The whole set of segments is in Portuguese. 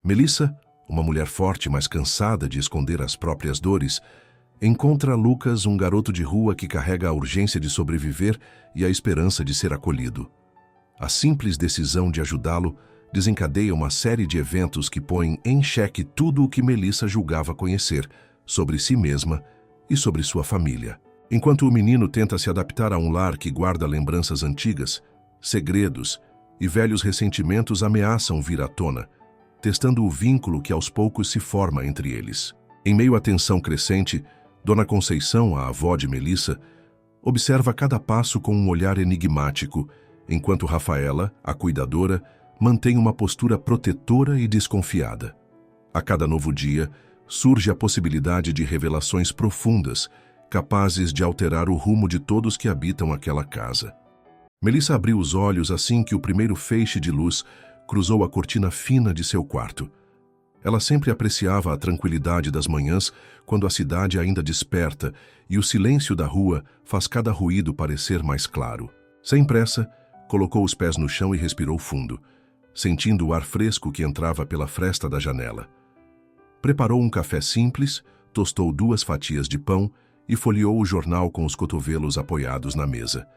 Melissa, uma mulher forte, mas cansada de esconder as próprias dores, encontra Lucas, um garoto de rua que carrega a urgência de sobreviver e a esperança de ser acolhido. A simples decisão de ajudá-lo desencadeia uma série de eventos que põem em xeque tudo o que Melissa julgava conhecer sobre si mesma e sobre sua família. Enquanto o menino tenta se adaptar a um lar que guarda lembranças antigas, segredos e velhos ressentimentos ameaçam vir à tona, testando o vínculo que aos poucos se forma entre eles. Em meio à tensão crescente, Dona Conceição, a avó de Melissa, observa cada passo com um olhar enigmático, enquanto Rafaela, a cuidadora, mantém uma postura protetora e desconfiada. A cada novo dia, surge a possibilidade de revelações profundas, capazes de alterar o rumo de todos que habitam aquela casa. Melissa abriu os olhos assim que o primeiro feixe de luz cruzou a cortina fina de seu quarto. Ela sempre apreciava a tranquilidade das manhãs, quando a cidade ainda desperta e o silêncio da rua faz cada ruído parecer mais claro. Sem pressa, colocou os pés no chão e respirou fundo, sentindo o ar fresco que entrava pela fresta da janela. Preparou um café simples, tostou 2 fatias de pão e folheou o jornal com os cotovelos apoiados na mesa.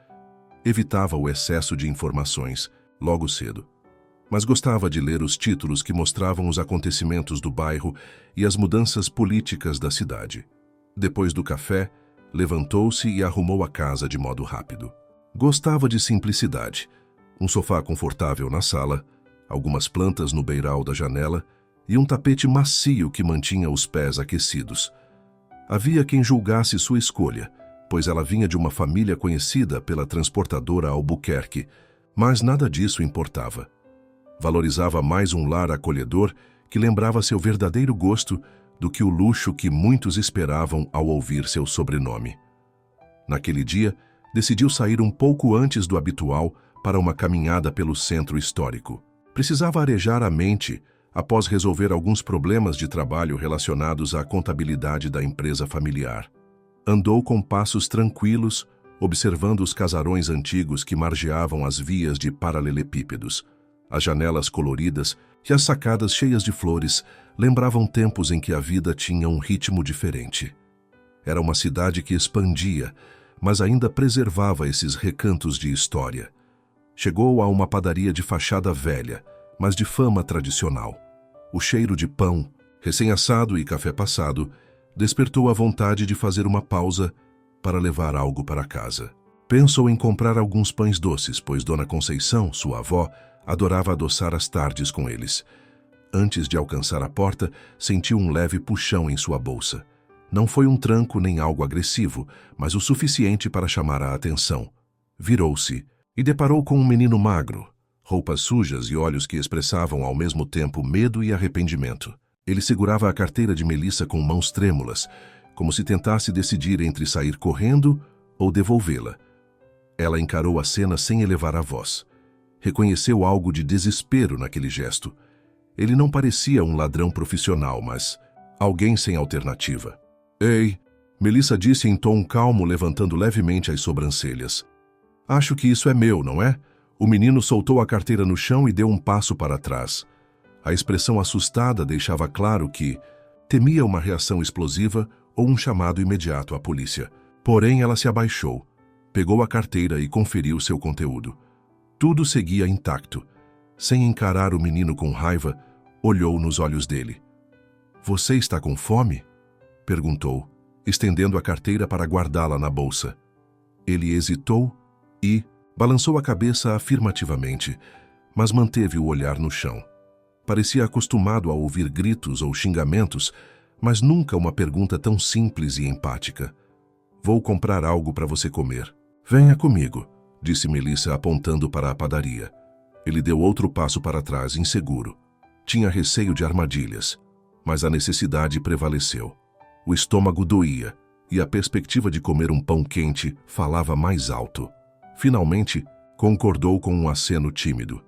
Evitava o excesso de informações, logo cedo, mas gostava de ler os títulos que mostravam os acontecimentos do bairro e as mudanças políticas da cidade. Depois do café, levantou-se e arrumou a casa de modo rápido. Gostava de simplicidade, um sofá confortável na sala, algumas plantas no beiral da janela e um tapete macio que mantinha os pés aquecidos. Havia quem julgasse sua escolha, pois ela vinha de uma família conhecida pela transportadora Albuquerque, mas nada disso importava. Valorizava mais um lar acolhedor que lembrava seu verdadeiro gosto do que o luxo que muitos esperavam ao ouvir seu sobrenome. Naquele dia, decidiu sair um pouco antes do habitual para uma caminhada pelo centro histórico. Precisava arejar a mente após resolver alguns problemas de trabalho relacionados à contabilidade da empresa familiar. Andou com passos tranquilos, observando os casarões antigos que margeavam as vias de paralelepípedos. As janelas coloridas e as sacadas cheias de flores lembravam tempos em que a vida tinha um ritmo diferente. Era uma cidade que expandia, mas ainda preservava esses recantos de história. Chegou a uma padaria de fachada velha, mas de fama tradicional. O cheiro de pão, recém-assado e café passado, despertou a vontade de fazer uma pausa para levar algo para casa. Pensou em comprar alguns pães doces, pois Dona Conceição, sua avó, adorava adoçar as tardes com eles. Antes de alcançar a porta, sentiu um leve puxão em sua bolsa. Não foi um tranco nem algo agressivo, mas o suficiente para chamar a atenção. Virou-se e deparou com um menino magro, roupas sujas e olhos que expressavam ao mesmo tempo medo e arrependimento. Ele segurava a carteira de Melissa com mãos trêmulas, como se tentasse decidir entre sair correndo ou devolvê-la. Ela encarou a cena sem elevar a voz. Reconheceu algo de desespero naquele gesto. Ele não parecia um ladrão profissional, mas alguém sem alternativa. "Ei", Melissa disse em tom calmo, levantando levemente as sobrancelhas. "Acho que isso é meu, não é?" O menino soltou a carteira no chão e deu um passo para trás. A expressão assustada deixava claro que temia uma reação explosiva ou um chamado imediato à polícia. Porém, ela se abaixou, pegou a carteira e conferiu seu conteúdo. Tudo seguia intacto. Sem encarar o menino com raiva, olhou nos olhos dele. "Você está com fome?" perguntou, estendendo a carteira para guardá-la na bolsa. Ele hesitou e balançou a cabeça afirmativamente, mas manteve o olhar no chão. Parecia acostumado a ouvir gritos ou xingamentos, mas nunca uma pergunta tão simples e empática. "Vou comprar algo para você comer. Venha comigo", disse Melissa apontando para a padaria. Ele deu outro passo para trás, inseguro. Tinha receio de armadilhas, mas a necessidade prevaleceu. O estômago doía e a perspectiva de comer um pão quente falava mais alto. Finalmente, concordou com um aceno tímido.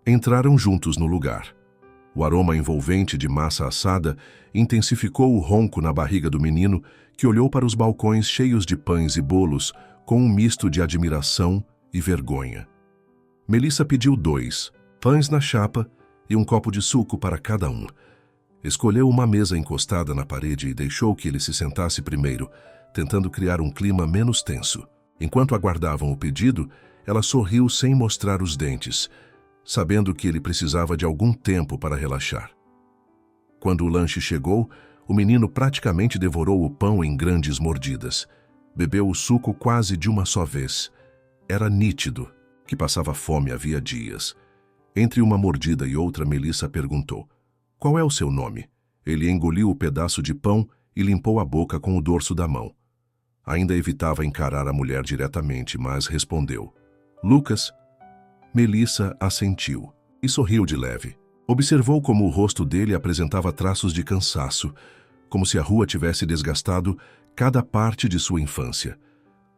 Entraram juntos no lugar. O aroma envolvente de massa assada intensificou o ronco na barriga do menino, que olhou para os balcões cheios de pães e bolos com um misto de admiração e vergonha. Melissa pediu 2 pães na chapa e um copo de suco para cada um. Escolheu uma mesa encostada na parede e deixou que ele se sentasse primeiro, tentando criar um clima menos tenso. Enquanto aguardavam o pedido, ela sorriu sem mostrar os dentes, sabendo que ele precisava de algum tempo para relaxar. Quando o lanche chegou, o menino praticamente devorou o pão em grandes mordidas. Bebeu o suco quase de uma só vez. Era nítido que passava fome havia dias. Entre uma mordida e outra, Melissa perguntou: "Qual é o seu nome?" Ele engoliu o pedaço de pão e limpou a boca com o dorso da mão. Ainda evitava encarar a mulher diretamente, mas respondeu: "Lucas." Melissa assentiu e sorriu de leve. Observou como o rosto dele apresentava traços de cansaço, como se a rua tivesse desgastado cada parte de sua infância.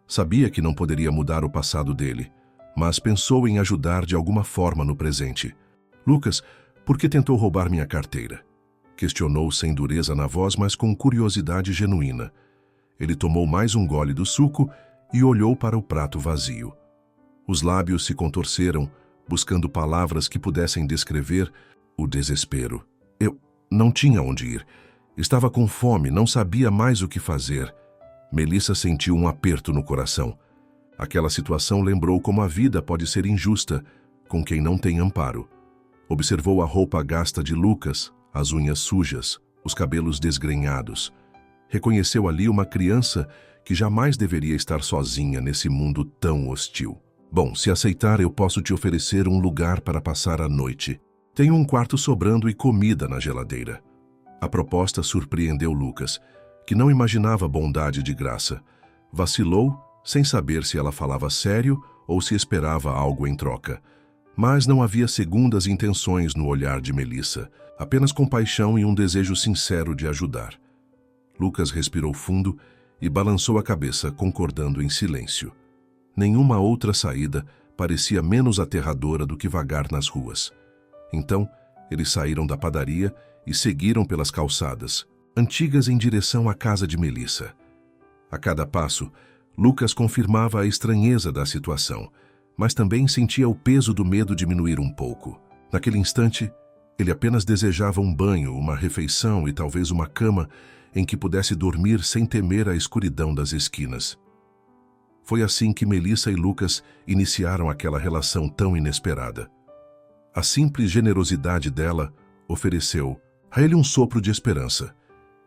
Sabia que não poderia mudar o passado dele, mas pensou em ajudar de alguma forma no presente. "Lucas, por que tentou roubar minha carteira?" Questionou sem dureza na voz, mas com curiosidade genuína. Ele tomou mais um gole do suco e olhou para o prato vazio. Os lábios se contorceram, buscando palavras que pudessem descrever o desespero. "Eu não tinha onde ir. Estava com fome, não sabia mais o que fazer." Melissa sentiu um aperto no coração. Aquela situação lembrou como a vida pode ser injusta com quem não tem amparo. Observou a roupa gasta de Lucas, as unhas sujas, os cabelos desgrenhados. Reconheceu ali uma criança que jamais deveria estar sozinha nesse mundo tão hostil. "Bom, se aceitar, eu posso te oferecer um lugar para passar a noite. Tenho um quarto sobrando e comida na geladeira." A proposta surpreendeu Lucas, que não imaginava bondade de graça. Vacilou, sem saber se ela falava sério ou se esperava algo em troca. Mas não havia segundas intenções no olhar de Melissa, apenas compaixão e um desejo sincero de ajudar. Lucas respirou fundo e balançou a cabeça, concordando em silêncio. Nenhuma outra saída parecia menos aterradora do que vagar nas ruas. Então, eles saíram da padaria e seguiram pelas calçadas, antigas, em direção à casa de Melissa. A cada passo, Lucas confirmava a estranheza da situação, mas também sentia o peso do medo diminuir um pouco. Naquele instante, ele apenas desejava um banho, uma refeição e talvez uma cama em que pudesse dormir sem temer a escuridão das esquinas. Foi assim que Melissa e Lucas iniciaram aquela relação tão inesperada. A simples generosidade dela ofereceu a ele um sopro de esperança,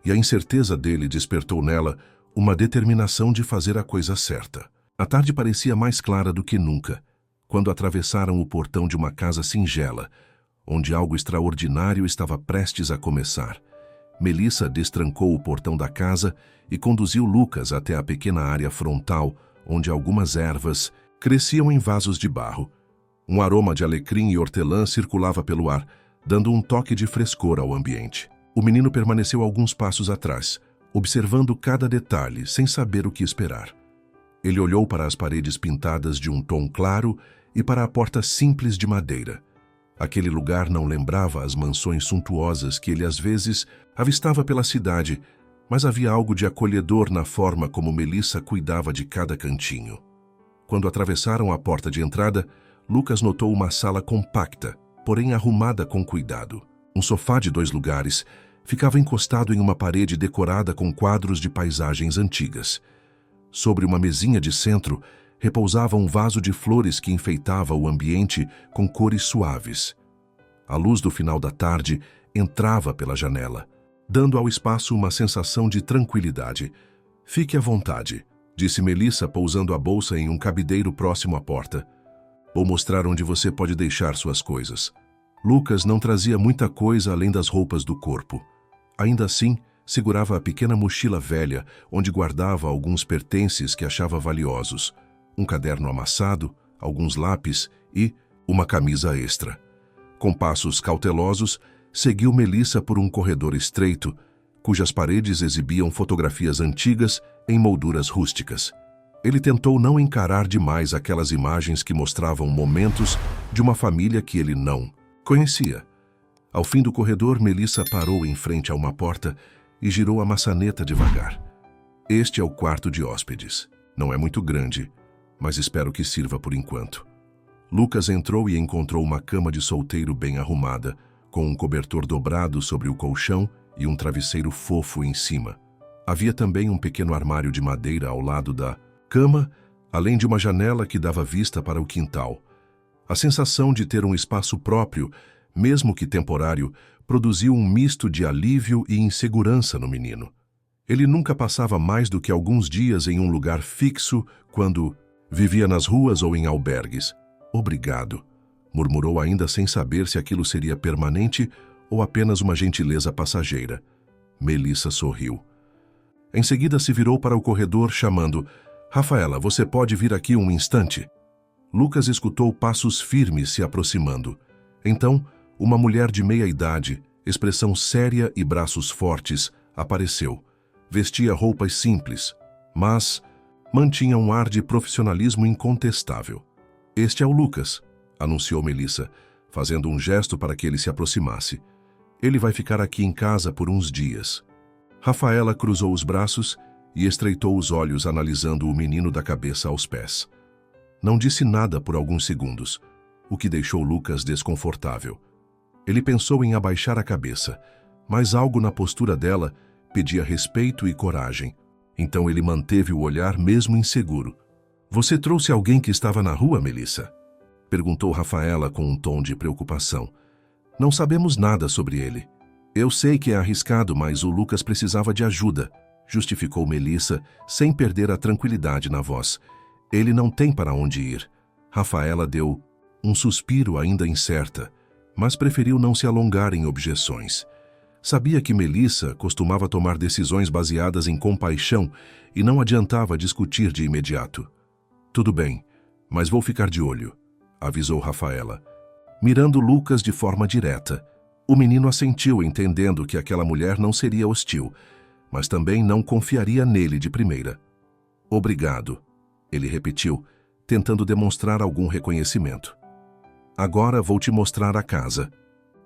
e a incerteza dele despertou nela uma determinação de fazer a coisa certa. A tarde parecia mais clara do que nunca, quando atravessaram o portão de uma casa singela, onde algo extraordinário estava prestes a começar. Melissa destrancou o portão da casa e conduziu Lucas até a pequena área frontal, onde algumas ervas cresciam em vasos de barro. Um aroma de alecrim e hortelã circulava pelo ar, dando um toque de frescor ao ambiente. O menino permaneceu alguns passos atrás, observando cada detalhe, sem saber o que esperar. Ele olhou para as paredes pintadas de um tom claro e para a porta simples de madeira. Aquele lugar não lembrava as mansões suntuosas que ele às vezes avistava pela cidade, mas havia algo de acolhedor na forma como Melissa cuidava de cada cantinho. Quando atravessaram a porta de entrada, Lucas notou uma sala compacta, porém arrumada com cuidado. Um sofá de 2 lugares ficava encostado em uma parede decorada com quadros de paisagens antigas. Sobre uma mesinha de centro, repousava um vaso de flores que enfeitava o ambiente com cores suaves. A luz do final da tarde entrava pela janela, dando ao espaço uma sensação de tranquilidade. "Fique à vontade", disse Melissa, pousando a bolsa em um cabideiro próximo à porta. "Vou mostrar onde você pode deixar suas coisas." Lucas não trazia muita coisa além das roupas do corpo. Ainda assim, segurava a pequena mochila velha, onde guardava alguns pertences que achava valiosos. Um caderno amassado, alguns lápis e uma camisa extra. Com passos cautelosos, seguiu Melissa por um corredor estreito, cujas paredes exibiam fotografias antigas em molduras rústicas. Ele tentou não encarar demais aquelas imagens que mostravam momentos de uma família que ele não conhecia. Ao fim do corredor, Melissa parou em frente a uma porta e girou a maçaneta devagar. "Este é o quarto de hóspedes. Não é muito grande, mas espero que sirva por enquanto." Lucas entrou e encontrou uma cama de solteiro bem arrumada, com um cobertor dobrado sobre o colchão e um travesseiro fofo em cima. Havia também um pequeno armário de madeira ao lado da cama, além de uma janela que dava vista para o quintal. A sensação de ter um espaço próprio, mesmo que temporário, produziu um misto de alívio e insegurança no menino. Ele nunca passava mais do que alguns dias em um lugar fixo quando vivia nas ruas ou em albergues. Obrigado, murmurou ainda sem saber se aquilo seria permanente ou apenas uma gentileza passageira. Melissa sorriu. Em seguida se virou para o corredor chamando: Rafaela, você pode vir aqui um instante? Lucas escutou passos firmes se aproximando. Então, uma mulher de meia idade, expressão séria e braços fortes, apareceu. Vestia roupas simples, mas mantinha um ar de profissionalismo incontestável. Este é o Lucas, anunciou Melissa, fazendo um gesto para que ele se aproximasse. Ele vai ficar aqui em casa por uns dias. Rafaela cruzou os braços e estreitou os olhos analisando o menino da cabeça aos pés. Não disse nada por alguns segundos, o que deixou Lucas desconfortável. Ele pensou em abaixar a cabeça, mas algo na postura dela pedia respeito e coragem. Então ele manteve o olhar mesmo inseguro. Você trouxe alguém que estava na rua, Melissa? Perguntou Rafaela com um tom de preocupação. Não sabemos nada sobre ele. Eu sei que é arriscado, mas o Lucas precisava de ajuda, justificou Melissa, sem perder a tranquilidade na voz. Ele não tem para onde ir. Rafaela deu um suspiro ainda incerta, mas preferiu não se alongar em objeções. Sabia que Melissa costumava tomar decisões baseadas em compaixão e não adiantava discutir de imediato. Tudo bem, mas vou ficar de olho, avisou Rafaela. Mirando Lucas de forma direta, o menino assentiu, entendendo que aquela mulher não seria hostil, mas também não confiaria nele de primeira. Obrigado, ele repetiu, tentando demonstrar algum reconhecimento. Agora vou te mostrar a casa,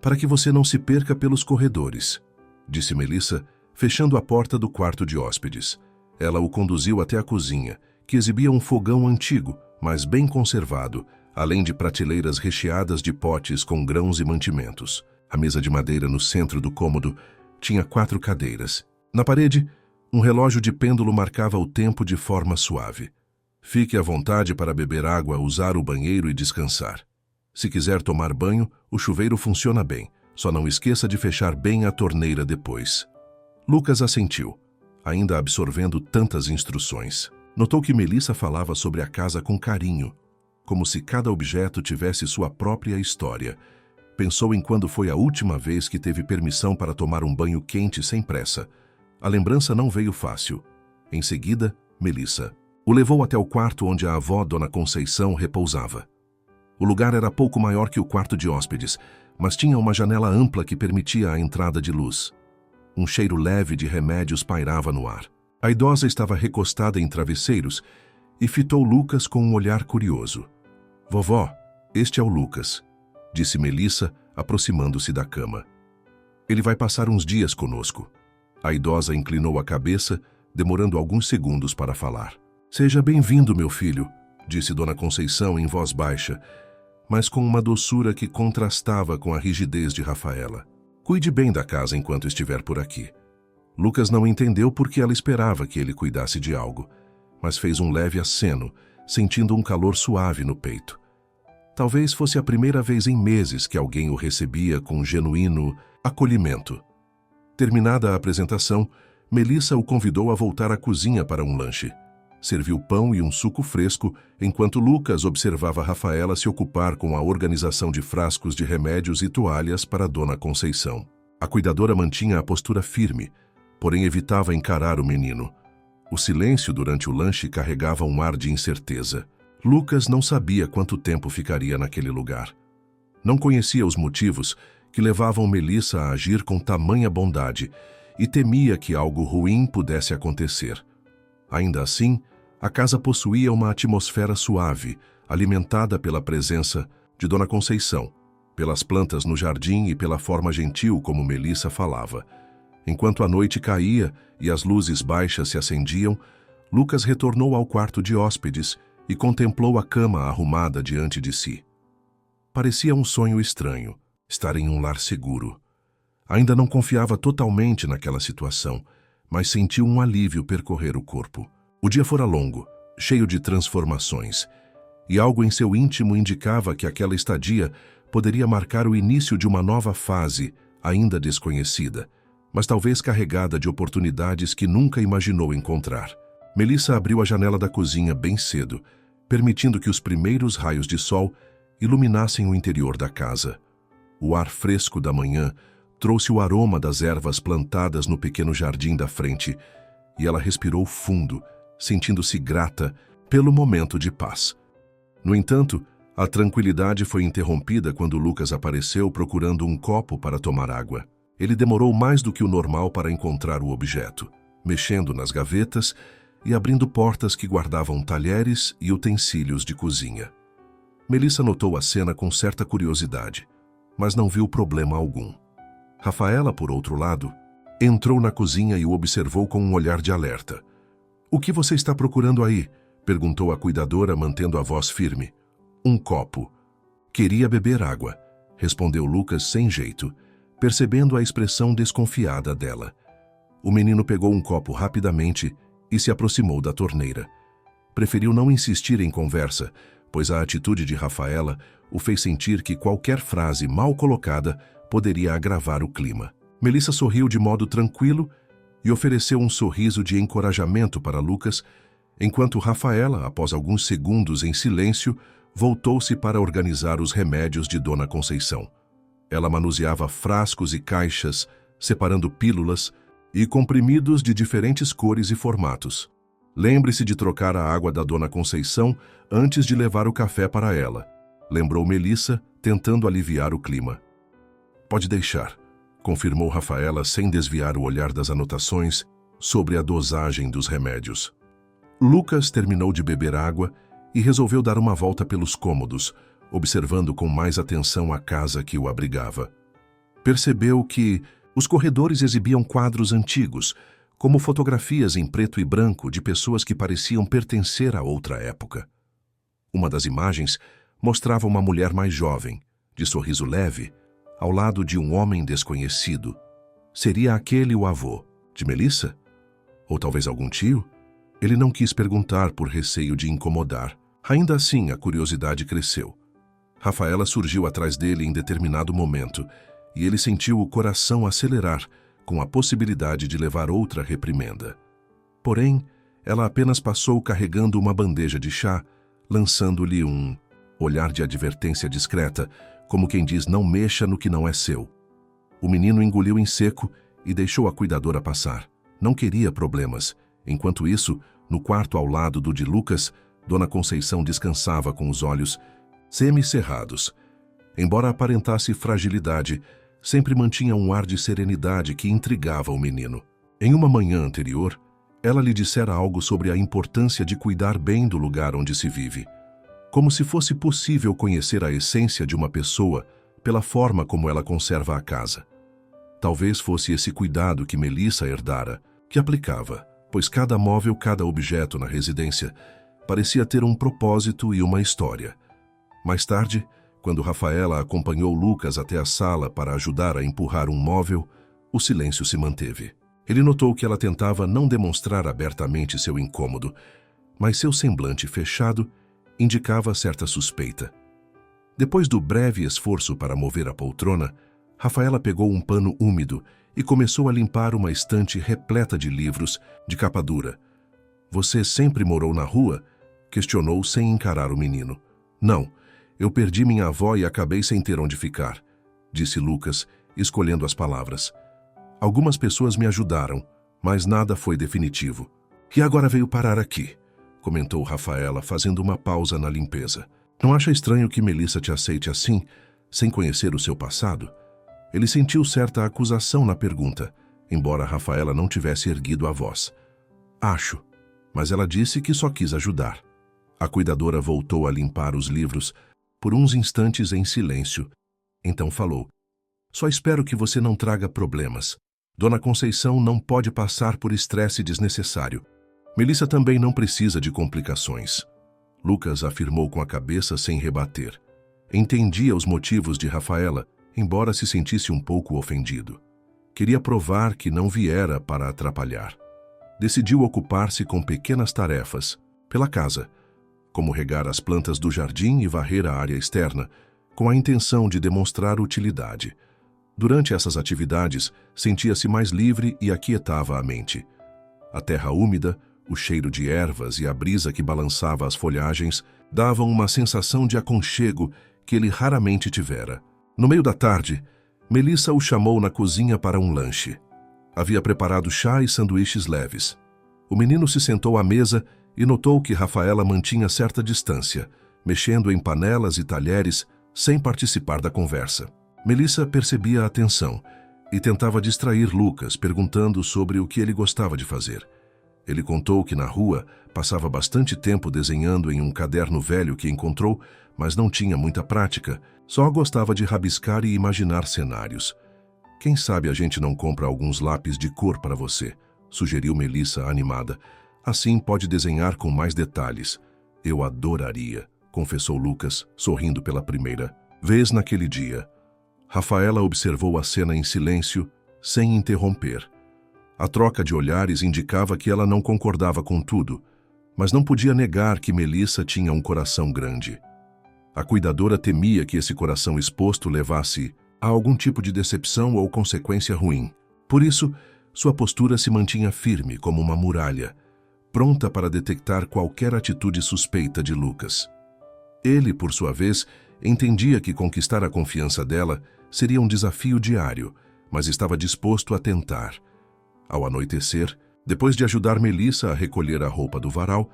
para que você não se perca pelos corredores, disse Melissa, fechando a porta do quarto de hóspedes. Ela o conduziu até a cozinha, que exibia um fogão antigo, mas bem conservado, além de prateleiras recheadas de potes com grãos e mantimentos. A mesa de madeira no centro do cômodo tinha 4 cadeiras. Na parede, um relógio de pêndulo marcava o tempo de forma suave. Fique à vontade para beber água, usar o banheiro e descansar. Se quiser tomar banho, o chuveiro funciona bem. Só não esqueça de fechar bem a torneira depois. Lucas assentiu, ainda absorvendo tantas instruções. Notou que Melissa falava sobre a casa com carinho, como se cada objeto tivesse sua própria história. Pensou em quando foi a última vez que teve permissão para tomar um banho quente sem pressa. A lembrança não veio fácil. Em seguida, Melissa o levou até o quarto onde a avó, Dona Conceição, repousava. O lugar era pouco maior que o quarto de hóspedes, mas tinha uma janela ampla que permitia a entrada de luz. Um cheiro leve de remédios pairava no ar. A idosa estava recostada em travesseiros e fitou Lucas com um olhar curioso. Vovó, este é o Lucas, disse Melissa, aproximando-se da cama. Ele vai passar uns dias conosco. A idosa inclinou a cabeça, demorando alguns segundos para falar. Seja bem-vindo, meu filho, disse Dona Conceição em voz baixa, mas com uma doçura que contrastava com a rigidez de Rafaela. Cuide bem da casa enquanto estiver por aqui. Lucas não entendeu por que ela esperava que ele cuidasse de algo, mas fez um leve aceno, sentindo um calor suave no peito. Talvez fosse a primeira vez em meses que alguém o recebia com genuíno acolhimento. Terminada a apresentação, Melissa o convidou a voltar à cozinha para um lanche. Serviu pão e um suco fresco, enquanto Lucas observava Rafaela se ocupar com a organização de frascos de remédios e toalhas para Dona Conceição. A cuidadora mantinha a postura firme, porém evitava encarar o menino. O silêncio durante o lanche carregava um ar de incerteza. Lucas não sabia quanto tempo ficaria naquele lugar. Não conhecia os motivos que levavam Melissa a agir com tamanha bondade e temia que algo ruim pudesse acontecer. Ainda assim, a casa possuía uma atmosfera suave, alimentada pela presença de Dona Conceição, pelas plantas no jardim e pela forma gentil como Melissa falava. Enquanto a noite caía e as luzes baixas se acendiam, Lucas retornou ao quarto de hóspedes e contemplou a cama arrumada diante de si. Parecia um sonho estranho. estar em um lar seguro. Ainda não confiava totalmente naquela situação, mas sentiu um alívio percorrer o corpo. O dia fora longo, cheio de transformações, e algo em seu íntimo indicava que aquela estadia poderia marcar o início de uma nova fase, ainda desconhecida, mas talvez carregada de oportunidades que nunca imaginou encontrar. Melissa abriu a janela da cozinha bem cedo, permitindo que os primeiros raios de sol iluminassem o interior da casa. O ar fresco da manhã trouxe o aroma das ervas plantadas no pequeno jardim da frente, e ela respirou fundo, sentindo-se grata pelo momento de paz. No entanto, a tranquilidade foi interrompida quando Lucas apareceu procurando um copo para tomar água. Ele demorou mais do que o normal para encontrar o objeto, mexendo nas gavetas e abrindo portas que guardavam talheres e utensílios de cozinha. Melissa notou a cena com certa curiosidade, mas não viu problema algum. Rafaela, por outro lado, entrou na cozinha e o observou com um olhar de alerta. "O que você está procurando aí?" perguntou a cuidadora, mantendo a voz firme. "Um copo." "Queria beber água", respondeu Lucas sem jeito, percebendo a expressão desconfiada dela. O menino pegou um copo rapidamente e se aproximou da torneira. Preferiu não insistir em conversa, pois a atitude de Rafaela o fez sentir que qualquer frase mal colocada poderia agravar o clima. Melissa sorriu de modo tranquilo e ofereceu um sorriso de encorajamento para Lucas, enquanto Rafaela, após alguns segundos em silêncio, voltou-se para organizar os remédios de Dona Conceição. Ela manuseava frascos e caixas, separando pílulas e comprimidos de diferentes cores e formatos. "Lembre-se de trocar a água da Dona Conceição antes de levar o café para ela", lembrou Melissa, tentando aliviar o clima. "Pode deixar", confirmou Rafaela sem desviar o olhar das anotações sobre a dosagem dos remédios. Lucas terminou de beber água e resolveu dar uma volta pelos cômodos, observando com mais atenção a casa que o abrigava. Percebeu que os corredores exibiam quadros antigos, como fotografias em preto e branco de pessoas que pareciam pertencer a outra época. Uma das imagens mostrava uma mulher mais jovem, de sorriso leve, ao lado de um homem desconhecido. Seria aquele o avô de Melissa? Ou talvez algum tio? Ele não quis perguntar por receio de incomodar. Ainda assim, a curiosidade cresceu. Rafaela surgiu atrás dele em determinado momento, e ele sentiu o coração acelerar com a possibilidade de levar outra reprimenda. Porém, ela apenas passou carregando uma bandeja de chá, lançando-lhe um olhar de advertência discreta, como quem diz: "Não mexa no que não é seu." O menino engoliu em seco e deixou a cuidadora passar. Não queria problemas. Enquanto isso, no quarto ao lado do de Lucas, Dona Conceição descansava com os olhos semicerrados. Embora aparentasse fragilidade, sempre mantinha um ar de serenidade que intrigava o menino. Em uma manhã anterior, ela lhe dissera algo sobre a importância de cuidar bem do lugar onde se vive. Como se fosse possível conhecer a essência de uma pessoa pela forma como ela conserva a casa. Talvez fosse esse cuidado que Melissa herdara, que aplicava, pois cada móvel, cada objeto na residência parecia ter um propósito e uma história. Mais tarde, quando Rafaela acompanhou Lucas até a sala para ajudar a empurrar um móvel, o silêncio se manteve. Ele notou que ela tentava não demonstrar abertamente seu incômodo, mas seu semblante fechado indicava certa suspeita. Depois do breve esforço para mover a poltrona, Rafaela pegou um pano úmido e começou a limpar uma estante repleta de livros de capa dura. "Você sempre morou na rua?" questionou sem encarar o menino. "Não, eu perdi minha avó e acabei sem ter onde ficar", disse Lucas, escolhendo as palavras. "Algumas pessoas me ajudaram, mas nada foi definitivo. E agora veio parar aqui", comentou Rafaela, fazendo uma pausa na limpeza. "Não acha estranho que Melissa te aceite assim, sem conhecer o seu passado?" Ele sentiu certa acusação na pergunta, embora Rafaela não tivesse erguido a voz. "Acho, mas ela disse que só quis ajudar." A cuidadora voltou a limpar os livros por uns instantes em silêncio. Então falou: "Só espero que você não traga problemas. Dona Conceição não pode passar por estresse desnecessário. Melissa também não precisa de complicações." Lucas afirmou com a cabeça sem rebater. Entendia os motivos de Rafaela embora se sentisse um pouco ofendido. Queria provar que não viera para atrapalhar. Decidiu ocupar-se com pequenas tarefas, pela casa, como regar as plantas do jardim e varrer a área externa, com a intenção de demonstrar utilidade. Durante essas atividades, sentia-se mais livre e aquietava a mente. A terra úmida, o cheiro de ervas e a brisa que balançava as folhagens davam uma sensação de aconchego que ele raramente tivera. No meio da tarde, Melissa o chamou na cozinha para um lanche. Havia preparado chá e sanduíches leves. O menino se sentou à mesa e notou que Rafaela mantinha certa distância, mexendo em panelas e talheres sem participar da conversa. Melissa percebia a atenção e tentava distrair Lucas, perguntando sobre o que ele gostava de fazer. Ele contou que na rua passava bastante tempo desenhando em um caderno velho que encontrou, mas não tinha muita prática, só gostava de rabiscar e imaginar cenários. Quem sabe a gente não compra alguns lápis de cor para você, sugeriu Melissa animada. Assim pode desenhar com mais detalhes. Eu adoraria, confessou Lucas, sorrindo pela primeira vez naquele dia. Rafaela observou a cena em silêncio, sem interromper. A troca de olhares indicava que ela não concordava com tudo, mas não podia negar que Melissa tinha um coração grande. A cuidadora temia que esse coração exposto levasse a algum tipo de decepção ou consequência ruim. Por isso, sua postura se mantinha firme como uma muralha, pronta para detectar qualquer atitude suspeita de Lucas. Ele, por sua vez, entendia que conquistar a confiança dela seria um desafio diário, mas estava disposto a tentar. Ao anoitecer, depois de ajudar Melissa a recolher a roupa do varal,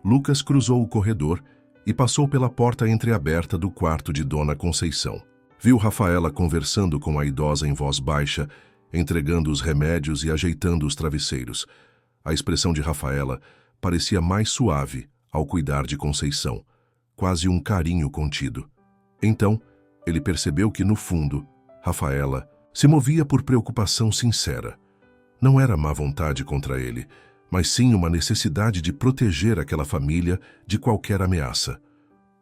Lucas cruzou o corredor e passou pela porta entreaberta do quarto de Dona Conceição. Viu Rafaela conversando com a idosa em voz baixa, entregando os remédios e ajeitando os travesseiros. A expressão de Rafaela parecia mais suave ao cuidar de Conceição, quase um carinho contido. Então, ele percebeu que, no fundo, Rafaela se movia por preocupação sincera. Não era má vontade contra ele, mas sim uma necessidade de proteger aquela família de qualquer ameaça.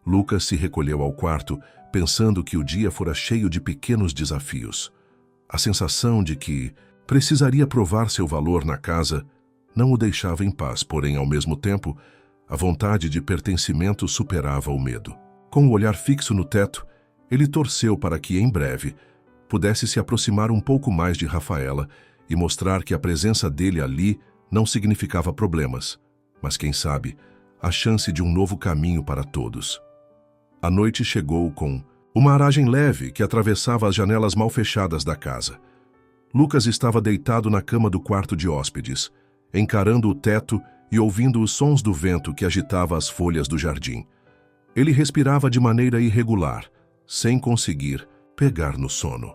Lucas se recolheu ao quarto, pensando que o dia fora cheio de pequenos desafios. A sensação de que precisaria provar seu valor na casa não o deixava em paz, porém, ao mesmo tempo, a vontade de pertencimento superava o medo. Com o olhar fixo no teto, ele torceu para que, em breve, pudesse se aproximar um pouco mais de Rafaela e mostrar que a presença dele ali não significava problemas, mas, quem sabe, a chance de um novo caminho para todos. A noite chegou com uma aragem leve que atravessava as janelas mal fechadas da casa. Lucas estava deitado na cama do quarto de hóspedes, encarando o teto e ouvindo os sons do vento que agitava as folhas do jardim. Ele respirava de maneira irregular, sem conseguir pegar no sono.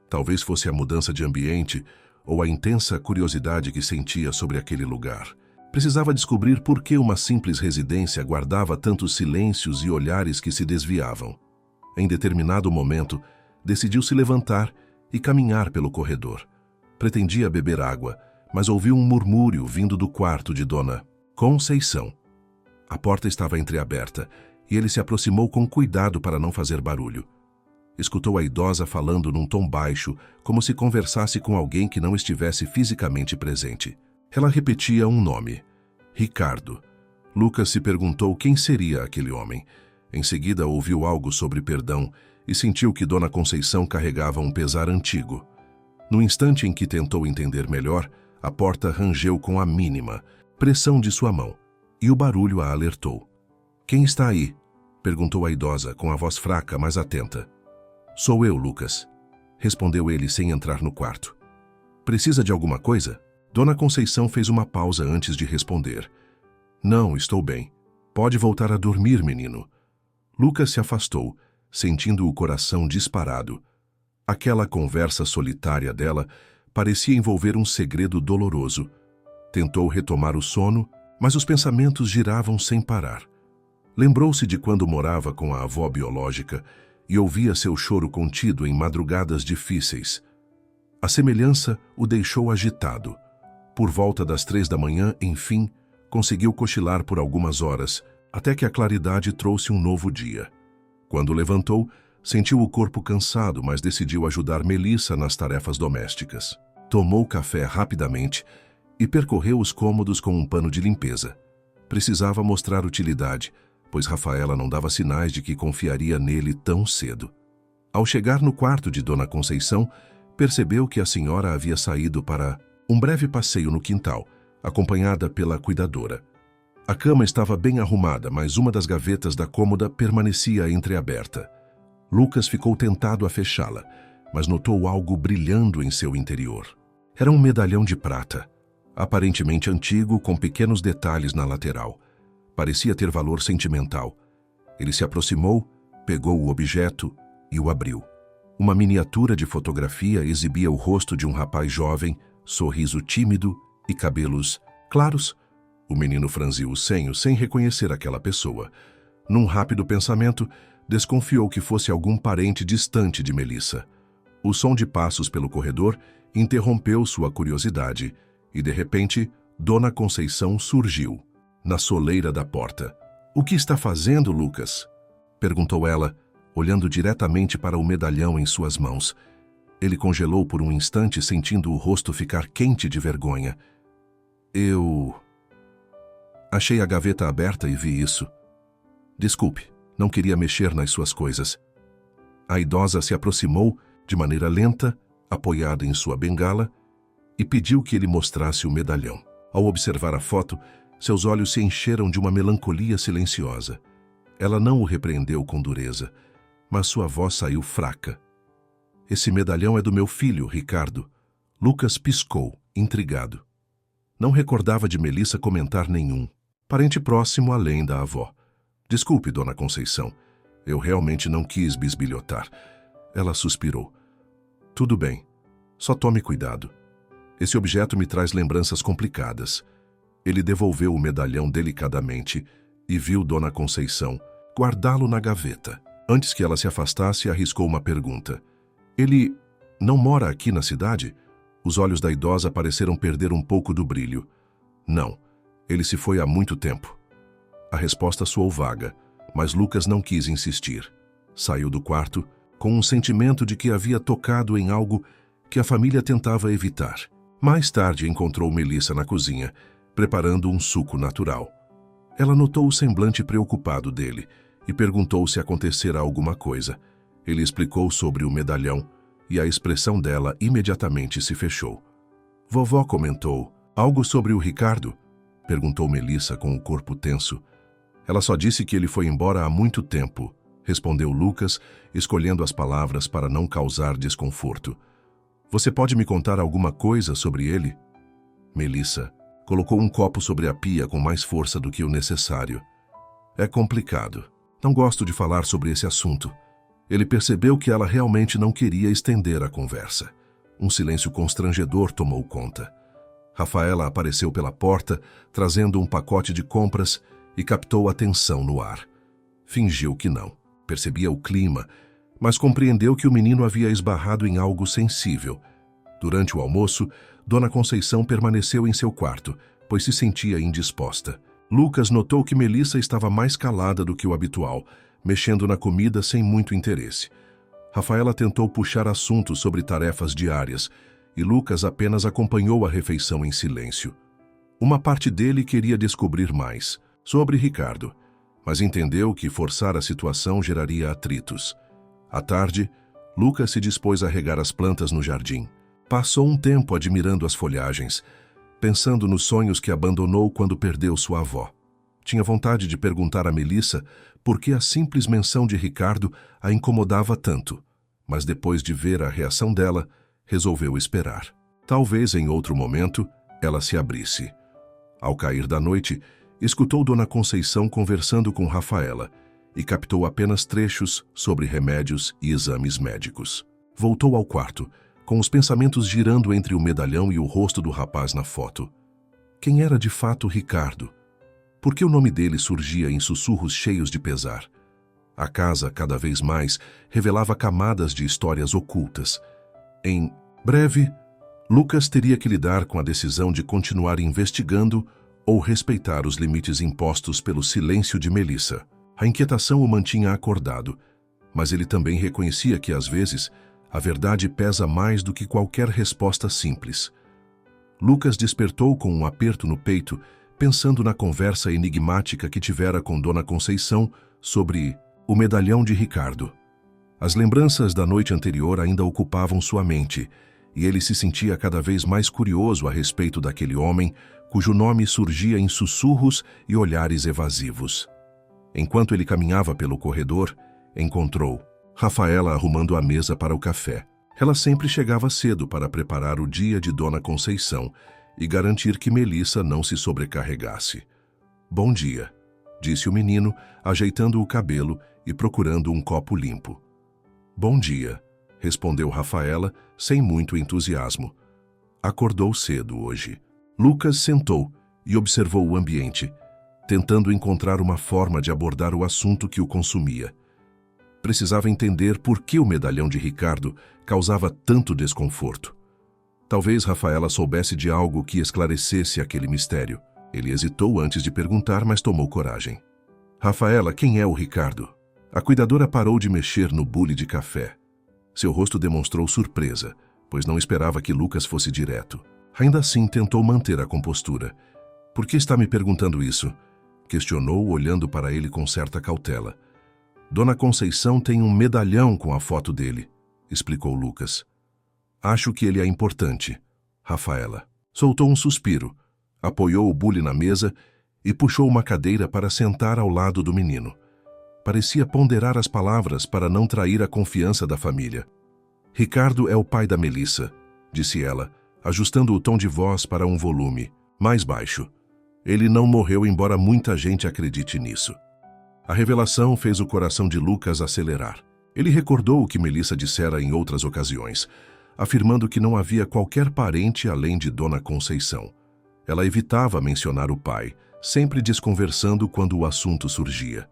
Talvez fosse a mudança de ambiente ou a intensa curiosidade que sentia sobre aquele lugar. Precisava descobrir por que uma simples residência guardava tantos silêncios e olhares que se desviavam. Em determinado momento, decidiu se levantar e caminhar pelo corredor. Pretendia beber água, mas ouviu um murmúrio vindo do quarto de Dona Conceição. A porta estava entreaberta e ele se aproximou com cuidado para não fazer barulho. Escutou a idosa falando num tom baixo, como se conversasse com alguém que não estivesse fisicamente presente. Ela repetia um nome: Ricardo. Lucas se perguntou quem seria aquele homem. Em seguida ouviu algo sobre perdão e sentiu que Dona Conceição carregava um pesar antigo. No instante em que tentou entender melhor, a porta rangeu com a mínima pressão de sua mão e o barulho a alertou. "Quem está aí?" perguntou a idosa com a voz fraca, mas atenta. "Sou eu, Lucas", respondeu ele sem entrar no quarto. "Precisa de alguma coisa?" Dona Conceição fez uma pausa antes de responder. "Não, estou bem. Pode voltar a dormir, menino." Lucas se afastou, sentindo o coração disparado. Aquela conversa solitária dela parecia envolver um segredo doloroso. Tentou retomar o sono, mas os pensamentos giravam sem parar. Lembrou-se de quando morava com a avó biológica e ouvia seu choro contido em madrugadas difíceis. A semelhança o deixou agitado. Por volta das 3 da manhã, enfim, conseguiu cochilar por algumas horas, até que a claridade trouxe um novo dia. Quando levantou, Sentiu o corpo cansado, mas decidiu ajudar Melissa nas tarefas domésticas. Tomou café rapidamente e percorreu os cômodos com um pano de limpeza. Precisava mostrar utilidade, pois Rafaela não dava sinais de que confiaria nele tão cedo. Ao chegar no quarto de Dona Conceição, percebeu que a senhora havia saído para um breve passeio no quintal, acompanhada pela cuidadora. A cama estava bem arrumada, mas uma das gavetas da cômoda permanecia entreaberta. Lucas ficou tentado a fechá-la, mas notou algo brilhando em seu interior. Era um medalhão de prata, aparentemente antigo, com pequenos detalhes na lateral. Parecia ter valor sentimental. Ele se aproximou, pegou o objeto e o abriu. Uma miniatura de fotografia exibia o rosto de um rapaz jovem, sorriso tímido e cabelos claros. O menino franziu o senho sem reconhecer aquela pessoa. Num rápido pensamento, desconfiou que fosse algum parente distante de Melissa. O som de passos pelo corredor interrompeu sua curiosidade e, de repente, Dona Conceição surgiu, na soleira da porta. "O que está fazendo, Lucas?" perguntou ela, olhando diretamente para o medalhão em suas mãos. Ele congelou por um instante, sentindo o rosto ficar quente de vergonha. "Eu... achei a gaveta aberta e vi isso. Desculpe, não queria mexer nas suas coisas." A idosa se aproximou de maneira lenta, apoiada em sua bengala, e pediu que ele mostrasse o medalhão. Ao observar a foto, seus olhos se encheram de uma melancolia silenciosa. Ela não o repreendeu com dureza, mas sua voz saiu fraca. "Esse medalhão é do meu filho, Ricardo." Lucas piscou, intrigado. Não recordava de Melissa comentar nenhum parente próximo além da avó. "Desculpe, Dona Conceição, eu realmente não quis bisbilhotar." Ela suspirou. "Tudo bem, só tome cuidado. Esse objeto me traz lembranças complicadas." Ele devolveu o medalhão delicadamente e viu Dona Conceição guardá-lo na gaveta. Antes que ela se afastasse, arriscou uma pergunta. "Ele não mora aqui na cidade?" Os olhos da idosa pareceram perder um pouco do brilho. "Não, ele se foi há muito tempo." A resposta soou vaga, mas Lucas não quis insistir. Saiu do quarto com um sentimento de que havia tocado em algo que a família tentava evitar. Mais tarde encontrou Melissa na cozinha, preparando um suco natural. Ela notou o semblante preocupado dele e perguntou se acontecera alguma coisa. Ele explicou sobre o medalhão e a expressão dela imediatamente se fechou. "Vovó comentou algo sobre o Ricardo?" perguntou Melissa com o corpo tenso. "Ela só disse que ele foi embora há muito tempo", respondeu Lucas, escolhendo as palavras para não causar desconforto. "Você pode me contar alguma coisa sobre ele?" Melissa colocou um copo sobre a pia com mais força do que o necessário. "É complicado. Não gosto de falar sobre esse assunto." Ele percebeu que ela realmente não queria estender a conversa. Um silêncio constrangedor tomou conta. Rafaela apareceu pela porta, trazendo um pacote de compras e captou a tensão no ar. Fingiu que não. Percebia o clima, mas compreendeu que o menino havia esbarrado em algo sensível. Durante o almoço, Dona Conceição permaneceu em seu quarto, pois se sentia indisposta. Lucas notou que Melissa estava mais calada do que o habitual, mexendo na comida sem muito interesse. Rafaela tentou puxar assuntos sobre tarefas diárias, e Lucas apenas acompanhou a refeição em silêncio. Uma parte dele queria descobrir mais sobre Ricardo, mas entendeu que forçar a situação geraria atritos. À tarde, Lucas se dispôs a regar as plantas no jardim. Passou um tempo admirando as folhagens, pensando nos sonhos que abandonou quando perdeu sua avó. Tinha vontade de perguntar a Melissa por que a simples menção de Ricardo a incomodava tanto, mas depois de ver a reação dela, resolveu esperar. Talvez em outro momento ela se abrisse. Ao cair da noite, escutou Dona Conceição conversando com Rafaela e captou apenas trechos sobre remédios e exames médicos. Voltou ao quarto, com os pensamentos girando entre o medalhão e o rosto do rapaz na foto. Quem era de fato Ricardo? Por que o nome dele surgia em sussurros cheios de pesar? A casa, cada vez mais, revelava camadas de histórias ocultas. Em breve, Lucas teria que lidar com a decisão de continuar investigando ou respeitar os limites impostos pelo silêncio de Melissa. A inquietação o mantinha acordado, mas ele também reconhecia que, às vezes, a verdade pesa mais do que qualquer resposta simples. Lucas despertou com um aperto no peito, pensando na conversa enigmática que tivera com Dona Conceição sobre o medalhão de Ricardo. As lembranças da noite anterior ainda ocupavam sua mente, e ele se sentia cada vez mais curioso a respeito daquele homem, cujo nome surgia em sussurros e olhares evasivos. Enquanto ele caminhava pelo corredor, encontrou Rafaela arrumando a mesa para o café. Ela sempre chegava cedo para preparar o dia de Dona Conceição e garantir que Melissa não se sobrecarregasse. "Bom dia", disse o menino, ajeitando o cabelo e procurando um copo limpo. "Bom dia", respondeu Rafaela, sem muito entusiasmo. Acordou cedo hoje. Lucas sentou e observou o ambiente, tentando encontrar uma forma de abordar o assunto que o consumia. Precisava entender por que o medalhão de Ricardo causava tanto desconforto. Talvez Rafaela soubesse de algo que esclarecesse aquele mistério. Ele hesitou antes de perguntar, mas tomou coragem. "Rafaela, quem é o Ricardo?" A cuidadora parou de mexer no bule de café. Seu rosto demonstrou surpresa, pois não esperava que Lucas fosse direto. Ainda assim, tentou manter a compostura. "Por que está me perguntando isso?" questionou, olhando para ele com certa cautela. "Dona Conceição tem um medalhão com a foto dele", explicou Lucas. "Acho que ele é importante." Rafaela soltou um suspiro, apoiou o bule na mesa e puxou uma cadeira para sentar ao lado do menino. Parecia ponderar as palavras para não trair a confiança da família. "Ricardo é o pai da Melissa", disse ela, ajustando o tom de voz para um volume mais baixo. "Ele não morreu, embora muita gente acredite nisso." A revelação fez o coração de Lucas acelerar. Ele recordou o que Melissa dissera em outras ocasiões, afirmando que não havia qualquer parente além de Dona Conceição. Ela evitava mencionar o pai, sempre desconversando quando o assunto surgia.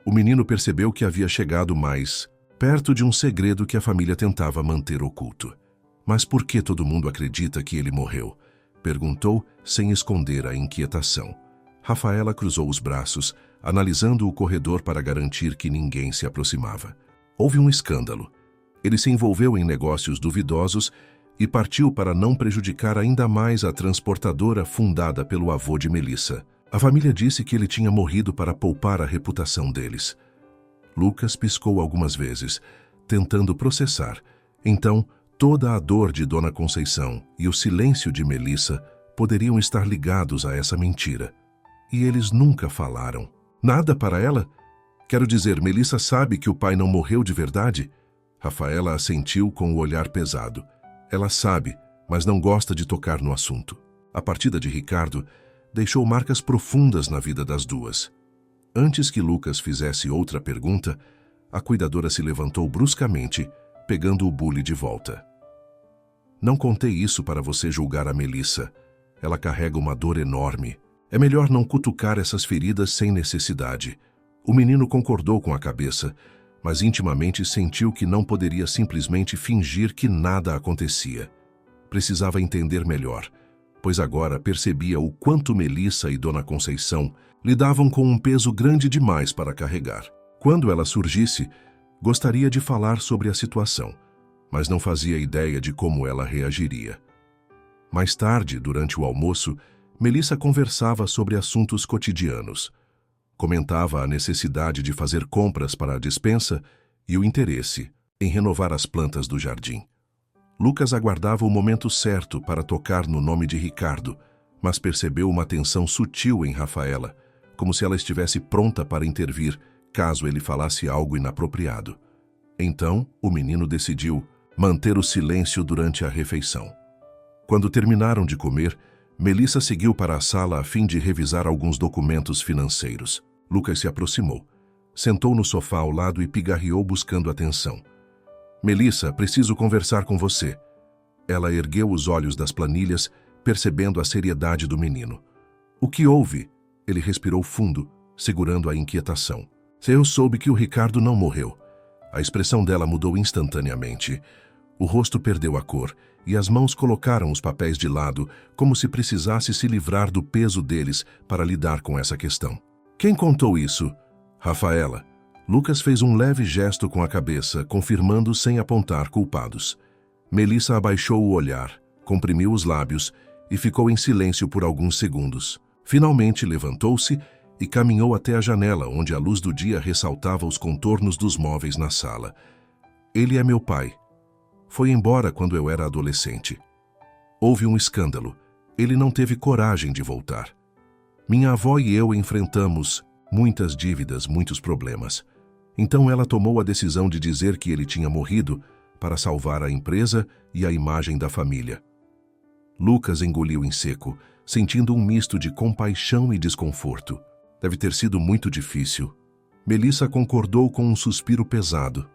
O menino percebeu que havia chegado mais perto de um segredo que a família tentava manter oculto. "Mas por que todo mundo acredita que ele morreu?" perguntou, sem esconder a inquietação. Rafaela cruzou os braços, analisando o corredor para garantir que ninguém se aproximava. Houve um escândalo. Ele se envolveu em negócios duvidosos e partiu para não prejudicar ainda mais a transportadora fundada pelo avô de Melissa. A família disse que ele tinha morrido para poupar a reputação deles. Lucas piscou algumas vezes, tentando processar. Então, toda a dor de Dona Conceição e o silêncio de Melissa poderiam estar ligados a essa mentira. E eles nunca falaram. "Nada para ela? Quero dizer, Melissa sabe que o pai não morreu de verdade?" Rafaela assentiu com o olhar pesado. "Ela sabe, mas não gosta de tocar no assunto." A partida de Ricardo deixou marcas profundas na vida das duas. Antes que Lucas fizesse outra pergunta, a cuidadora se levantou bruscamente, pegando o bule de volta. "Não contei isso para você julgar a Melissa. Ela carrega uma dor enorme. É melhor não cutucar essas feridas sem necessidade." O menino concordou com a cabeça, mas intimamente sentiu que não poderia simplesmente fingir que nada acontecia. Precisava entender melhor, pois agora percebia o quanto Melissa e Dona Conceição lidavam com um peso grande demais para carregar. Quando ela surgisse, gostaria de falar sobre a situação, mas não fazia ideia de como ela reagiria. Mais tarde, durante o almoço, Melissa conversava sobre assuntos cotidianos. Comentava a necessidade de fazer compras para a despensa e o interesse em renovar as plantas do jardim. Lucas aguardava o momento certo para tocar no nome de Ricardo, mas percebeu uma tensão sutil em Rafaela, como se ela estivesse pronta para intervir caso ele falasse algo inapropriado. Então, o menino decidiu manter o silêncio durante a refeição. Quando terminaram de comer, Melissa seguiu para a sala a fim de revisar alguns documentos financeiros. Lucas se aproximou, sentou no sofá ao lado e pigarreou buscando atenção. "Melissa, preciso conversar com você." Ela ergueu os olhos das planilhas, percebendo a seriedade do menino. "O que houve?" Ele respirou fundo, segurando a inquietação. "Eu soube que o Ricardo não morreu." A expressão dela mudou instantaneamente. O rosto perdeu a cor e as mãos colocaram os papéis de lado, como se precisasse se livrar do peso deles para lidar com essa questão. "Quem contou isso?" "Rafaela." Lucas fez um leve gesto com a cabeça, confirmando sem apontar culpados. Melissa abaixou o olhar, comprimiu os lábios e ficou em silêncio por alguns segundos. Finalmente levantou-se e caminhou até a janela, onde a luz do dia ressaltava os contornos dos móveis na sala. Ele é meu pai. Foi embora quando eu era adolescente. Houve um escândalo. Ele não teve coragem de voltar. Minha avó e eu enfrentamos muitas dívidas, muitos problemas. Então ela tomou a decisão de dizer que ele tinha morrido para salvar a empresa e a imagem da família. Lucas engoliu em seco, sentindo um misto de compaixão e desconforto. Deve ter sido muito difícil. Melissa concordou com um suspiro pesado.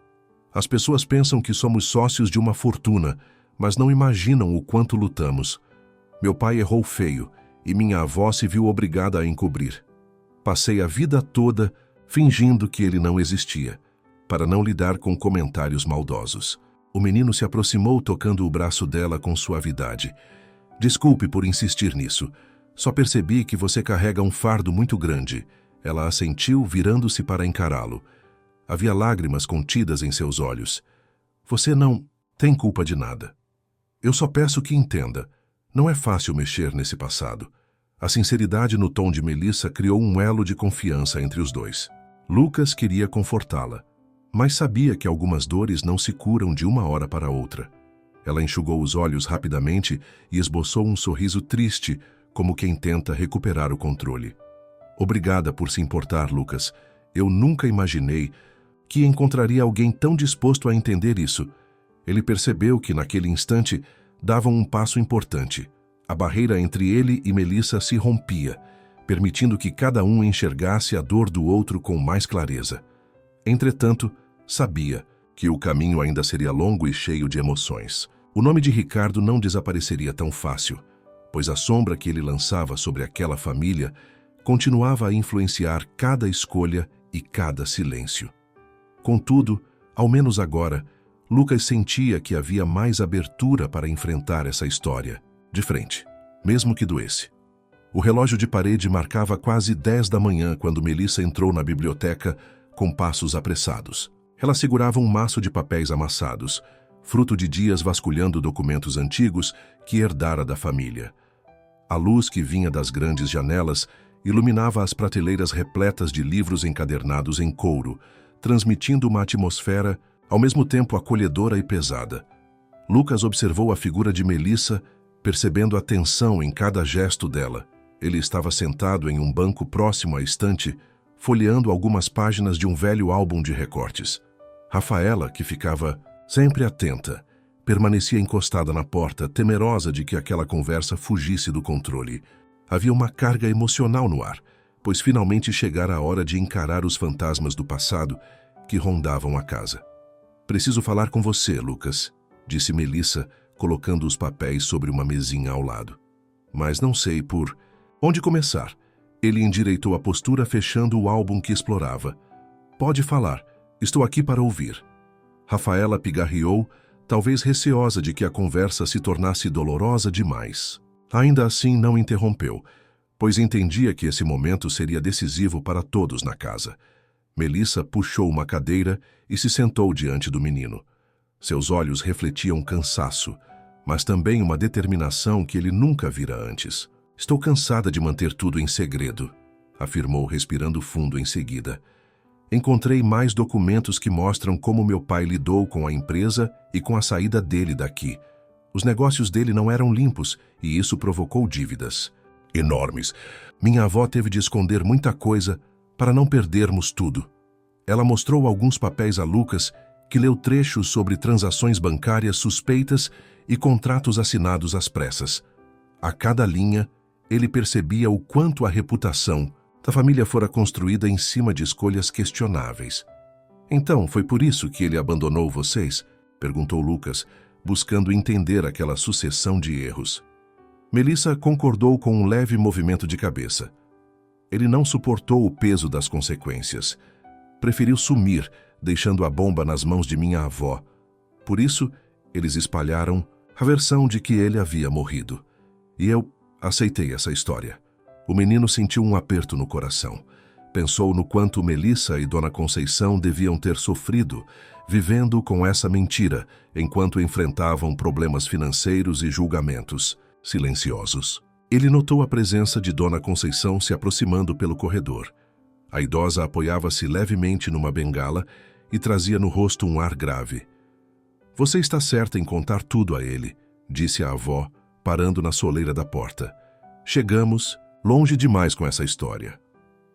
As pessoas pensam que somos sócios de uma fortuna, mas não imaginam o quanto lutamos. Meu pai errou feio e minha avó se viu obrigada a encobrir. Passei a vida toda fingindo que ele não existia, para não lidar com comentários maldosos. O menino se aproximou tocando o braço dela com suavidade. Desculpe por insistir nisso. Só percebi que você carrega um fardo muito grande. Ela assentiu, virando-se para encará-lo. Havia lágrimas contidas em seus olhos. Você não tem culpa de nada. Eu só peço que entenda. Não é fácil mexer nesse passado. A sinceridade no tom de Melissa criou um elo de confiança entre os dois. Lucas queria confortá-la, mas sabia que algumas dores não se curam de uma hora para outra. Ela enxugou os olhos rapidamente e esboçou um sorriso triste, como quem tenta recuperar o controle. Obrigada por se importar, Lucas. Eu nunca imaginei que encontraria alguém tão disposto a entender isso. Ele percebeu que, naquele instante, davam um passo importante. A barreira entre ele e Melissa se rompia, permitindo que cada um enxergasse a dor do outro com mais clareza. Entretanto, sabia que o caminho ainda seria longo e cheio de emoções. O nome de Ricardo não desapareceria tão fácil, pois a sombra que ele lançava sobre aquela família continuava a influenciar cada escolha e cada silêncio. Contudo, ao menos agora, Lucas sentia que havia mais abertura para enfrentar essa história, de frente, mesmo que doesse. O relógio de parede marcava quase 10 da manhã quando Melissa entrou na biblioteca com passos apressados. Ela segurava um maço de papéis amassados, fruto de dias vasculhando documentos antigos que herdara da família. A luz que vinha das grandes janelas iluminava as prateleiras repletas de livros encadernados em couro, transmitindo uma atmosfera ao mesmo tempo acolhedora e pesada. Lucas observou a figura de Melissa, percebendo a tensão em cada gesto dela. Ele estava sentado em um banco próximo à estante, folheando algumas páginas de um velho álbum de recortes. Rafaela, que ficava sempre atenta, permanecia encostada na porta, temerosa de que aquela conversa fugisse do controle. Havia uma carga emocional no ar, pois finalmente chegara a hora de encarar os fantasmas do passado que rondavam a casa. Preciso falar com você, Lucas, disse Melissa, colocando os papéis sobre uma mesinha ao lado. Mas não sei por onde começar. Ele endireitou a postura, fechando o álbum que explorava. Pode falar, estou aqui para ouvir. Rafaela pigarreou, talvez receosa de que a conversa se tornasse dolorosa demais. Ainda assim não interrompeu, pois entendia que esse momento seria decisivo para todos na casa. Melissa puxou uma cadeira e se sentou diante do menino. Seus olhos refletiam cansaço, mas também uma determinação que ele nunca vira antes. Estou cansada de manter tudo em segredo, afirmou respirando fundo em seguida. Encontrei mais documentos que mostram como meu pai lidou com a empresa e com a saída dele daqui. Os negócios dele não eram limpos e isso provocou dívidas enormes. Minha avó teve de esconder muita coisa para não perdermos tudo. Ela mostrou alguns papéis a Lucas, que leu trechos sobre transações bancárias suspeitas e contratos assinados às pressas. A cada linha, ele percebia o quanto a reputação da família fora construída em cima de escolhas questionáveis. Então, foi por isso que ele abandonou vocês? Perguntou Lucas, buscando entender aquela sucessão de erros. Melissa concordou com um leve movimento de cabeça. Ele não suportou o peso das consequências. Preferiu sumir, deixando a bomba nas mãos de minha avó. Por isso, eles espalharam a versão de que ele havia morrido. E eu aceitei essa história. O menino sentiu um aperto no coração. Pensou no quanto Melissa e Dona Conceição deviam ter sofrido, vivendo com essa mentira, enquanto enfrentavam problemas financeiros e julgamentos, silenciosos. Ele notou a presença de Dona Conceição se aproximando pelo corredor. A idosa apoiava-se levemente numa bengala e trazia no rosto um ar grave. "Você está certa em contar tudo a ele", disse a avó, parando na soleira da porta. "Chegamos longe demais com essa história."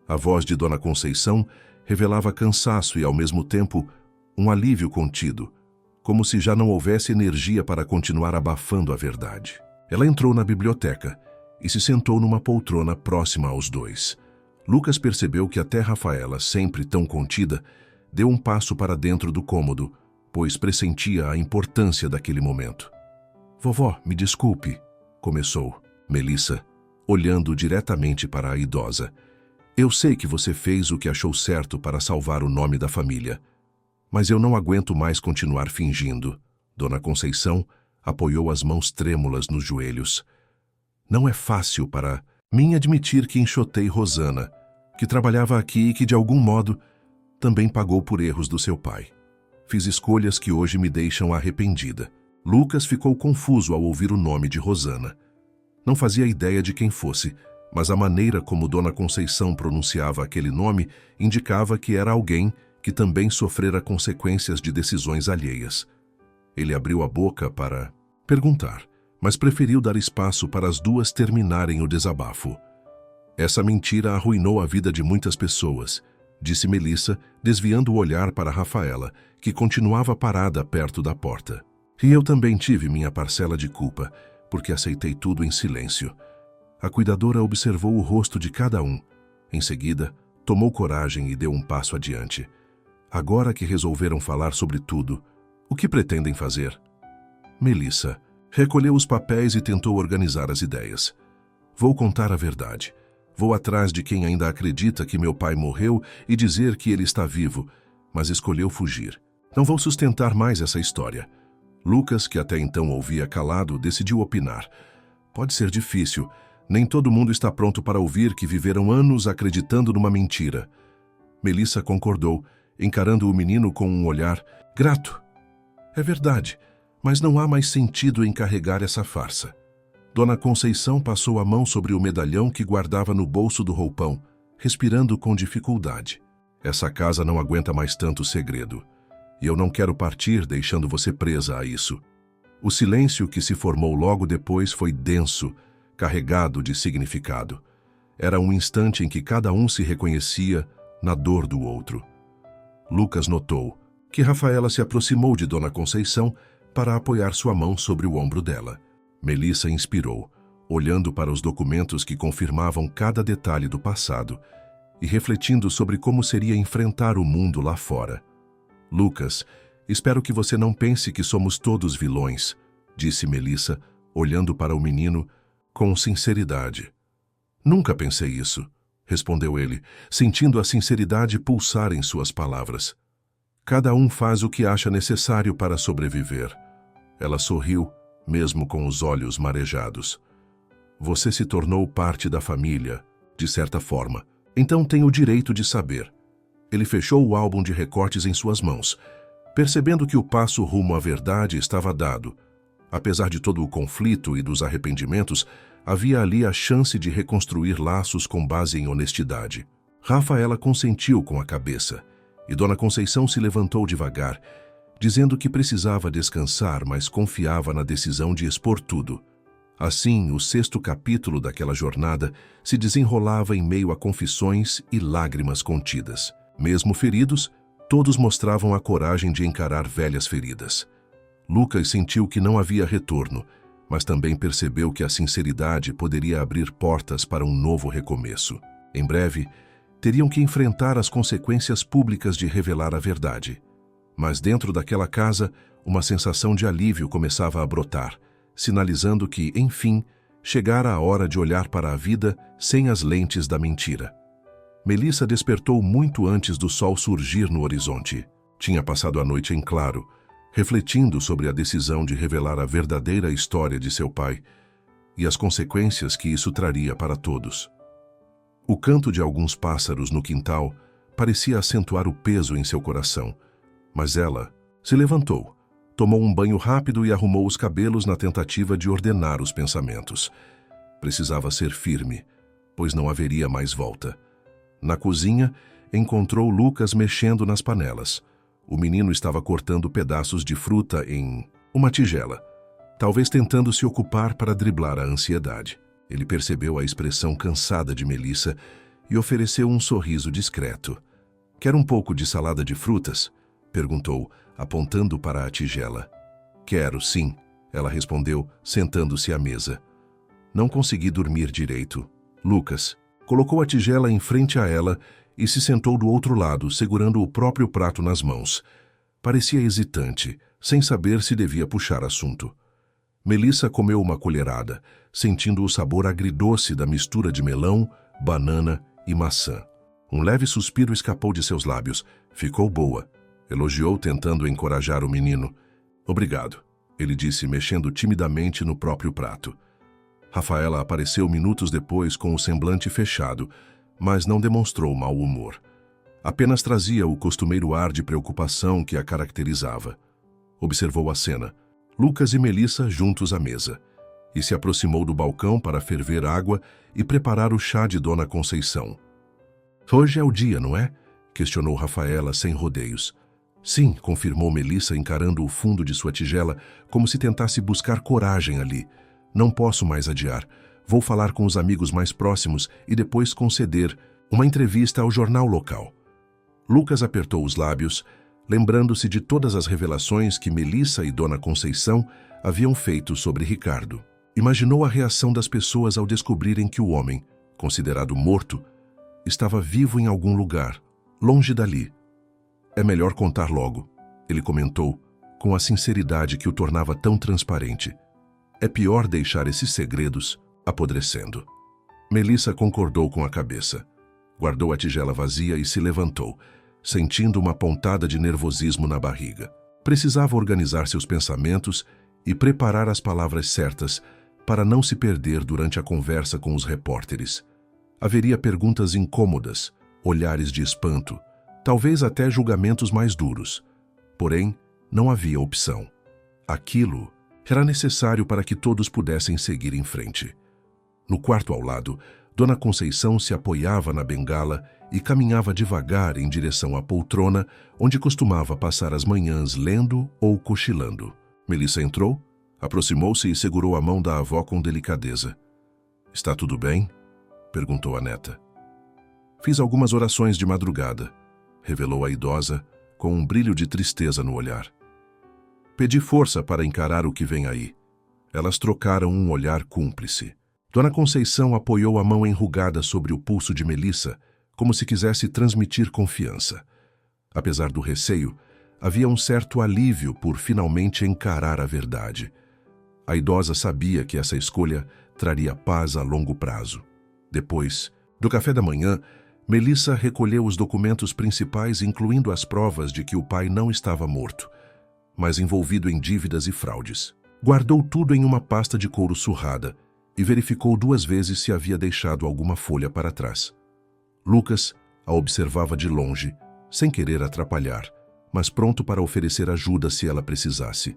A voz de Dona Conceição revelava cansaço e, ao mesmo tempo, um alívio contido, como se já não houvesse energia para continuar abafando a verdade. Ela entrou na biblioteca e se sentou numa poltrona próxima aos dois. Lucas percebeu que até Rafaela, sempre tão contida, deu um passo para dentro do cômodo, pois pressentia a importância daquele momento. "Vovó, me desculpe", começou Melissa, olhando diretamente para a idosa. "Eu sei que você fez o que achou certo para salvar o nome da família. Mas eu não aguento mais continuar fingindo." Dona Conceição apoiou as mãos trêmulas nos joelhos. "Não é fácil para mim admitir que enxotei Rosana, que trabalhava aqui e que, de algum modo, também pagou por erros do seu pai. Fiz escolhas que hoje me deixam arrependida." Lucas ficou confuso ao ouvir o nome de Rosana. Não fazia ideia de quem fosse, mas a maneira como Dona Conceição pronunciava aquele nome indicava que era alguém que também sofrera consequências de decisões alheias. Ele abriu a boca para perguntar, mas preferiu dar espaço para as duas terminarem o desabafo. "Essa mentira arruinou a vida de muitas pessoas", disse Melissa, desviando o olhar para Rafaela, que continuava parada perto da porta. "E eu também tive minha parcela de culpa, porque aceitei tudo em silêncio." A cuidadora observou o rosto de cada um. Em seguida, tomou coragem e deu um passo adiante. "Agora que resolveram falar sobre tudo, o que pretendem fazer?" Melissa recolheu os papéis e tentou organizar as ideias. "Vou contar a verdade. Vou atrás de quem ainda acredita que meu pai morreu e dizer que ele está vivo, mas escolheu fugir. Não vou sustentar mais essa história." Lucas, que até então ouvia calado, decidiu opinar. "Pode ser difícil. Nem todo mundo está pronto para ouvir que viveram anos acreditando numa mentira." Melissa concordou, encarando o menino com um olhar grato. "É verdade, mas não há mais sentido em carregar essa farsa." Dona Conceição passou a mão sobre o medalhão que guardava no bolso do roupão, respirando com dificuldade. "Essa casa não aguenta mais tanto segredo. E eu não quero partir deixando você presa a isso." O silêncio que se formou logo depois foi denso, carregado de significado. Era um instante em que cada um se reconhecia na dor do outro. Lucas notou que Rafaela se aproximou de Dona Conceição para apoiar sua mão sobre o ombro dela. Melissa inspirou, olhando para os documentos que confirmavam cada detalhe do passado e refletindo sobre como seria enfrentar o mundo lá fora. "Lucas, espero que você não pense que somos todos vilões", disse Melissa, olhando para o menino com sinceridade. "Nunca pensei isso", respondeu ele, sentindo a sinceridade pulsar em suas palavras. "Cada um faz o que acha necessário para sobreviver." Ela sorriu, mesmo com os olhos marejados. "Você se tornou parte da família, de certa forma. Então tem o direito de saber." Ele fechou o álbum de recortes em suas mãos, percebendo que o passo rumo à verdade estava dado. Apesar de todo o conflito e dos arrependimentos, havia ali a chance de reconstruir laços com base em honestidade. Rafaela consentiu com a cabeça, e Dona Conceição se levantou devagar, dizendo que precisava descansar, mas confiava na decisão de expor tudo. Assim, o 6º capítulo daquela jornada se desenrolava em meio a confissões e lágrimas contidas. Mesmo feridos, todos mostravam a coragem de encarar velhas feridas. Lucas sentiu que não havia retorno, mas também percebeu que a sinceridade poderia abrir portas para um novo recomeço. Em breve, teriam que enfrentar as consequências públicas de revelar a verdade. Mas dentro daquela casa, uma sensação de alívio começava a brotar, sinalizando que, enfim, chegara a hora de olhar para a vida sem as lentes da mentira. Melissa despertou muito antes do sol surgir no horizonte. Tinha passado a noite em claro, refletindo sobre a decisão de revelar a verdadeira história de seu pai e as consequências que isso traria para todos. O canto de alguns pássaros no quintal parecia acentuar o peso em seu coração, mas ela se levantou, tomou um banho rápido e arrumou os cabelos na tentativa de ordenar os pensamentos. Precisava ser firme, pois não haveria mais volta. Na cozinha, encontrou Lucas mexendo nas panelas. O menino estava cortando pedaços de fruta em uma tigela, talvez tentando se ocupar para driblar a ansiedade. Ele percebeu a expressão cansada de Melissa e ofereceu um sorriso discreto. "Quer um pouco de salada de frutas?" perguntou, apontando para a tigela. "Quero, sim", ela respondeu, sentando-se à mesa. "Não consegui dormir direito." Lucas colocou a tigela em frente a ela e se sentou do outro lado, segurando o próprio prato nas mãos. Parecia hesitante, sem saber se devia puxar assunto. Melissa comeu uma colherada, sentindo o sabor agridoce da mistura de melão, banana e maçã. Um leve suspiro escapou de seus lábios. "Ficou boa", elogiou, tentando encorajar o menino. "Obrigado", ele disse, mexendo timidamente no próprio prato. Rafaela apareceu minutos depois com o semblante fechado, mas não demonstrou mau humor. Apenas trazia o costumeiro ar de preocupação que a caracterizava. Observou a cena, Lucas e Melissa juntos à mesa, e se aproximou do balcão para ferver água e preparar o chá de Dona Conceição. "Hoje é o dia, não é?" questionou Rafaela sem rodeios. "Sim", confirmou Melissa, encarando o fundo de sua tigela como se tentasse buscar coragem ali. "Não posso mais adiar. Vou falar com os amigos mais próximos e depois conceder uma entrevista ao jornal local." Lucas apertou os lábios, lembrando-se de todas as revelações que Melissa e Dona Conceição haviam feito sobre Ricardo. Imaginou a reação das pessoas ao descobrirem que o homem, considerado morto, estava vivo em algum lugar, longe dali. "É melhor contar logo", ele comentou, com a sinceridade que o tornava tão transparente. "É pior deixar esses segredos apodrecendo." Melissa concordou com a cabeça. Guardou a tigela vazia e se levantou, sentindo uma pontada de nervosismo na barriga. Precisava organizar seus pensamentos e preparar as palavras certas para não se perder durante a conversa com os repórteres. Haveria perguntas incômodas, olhares de espanto, talvez até julgamentos mais duros. Porém, não havia opção. Aquilo era necessário para que todos pudessem seguir em frente. No quarto ao lado, Dona Conceição se apoiava na bengala e caminhava devagar em direção à poltrona, onde costumava passar as manhãs lendo ou cochilando. Melissa entrou, aproximou-se e segurou a mão da avó com delicadeza. "Está tudo bem?" perguntou a neta. "Fiz algumas orações de madrugada", revelou a idosa, com um brilho de tristeza no olhar. "Pedi força para encarar o que vem aí." Elas trocaram um olhar cúmplice. Dona Conceição apoiou a mão enrugada sobre o pulso de Melissa, como se quisesse transmitir confiança. Apesar do receio, havia um certo alívio por finalmente encarar a verdade. A idosa sabia que essa escolha traria paz a longo prazo. Depois do café da manhã, Melissa recolheu os documentos principais, incluindo as provas de que o pai não estava morto, mas envolvido em dívidas e fraudes. Guardou tudo em uma pasta de couro surrada e verificou 2 vezes se havia deixado alguma folha para trás. Lucas a observava de longe, sem querer atrapalhar, mas pronto para oferecer ajuda se ela precisasse.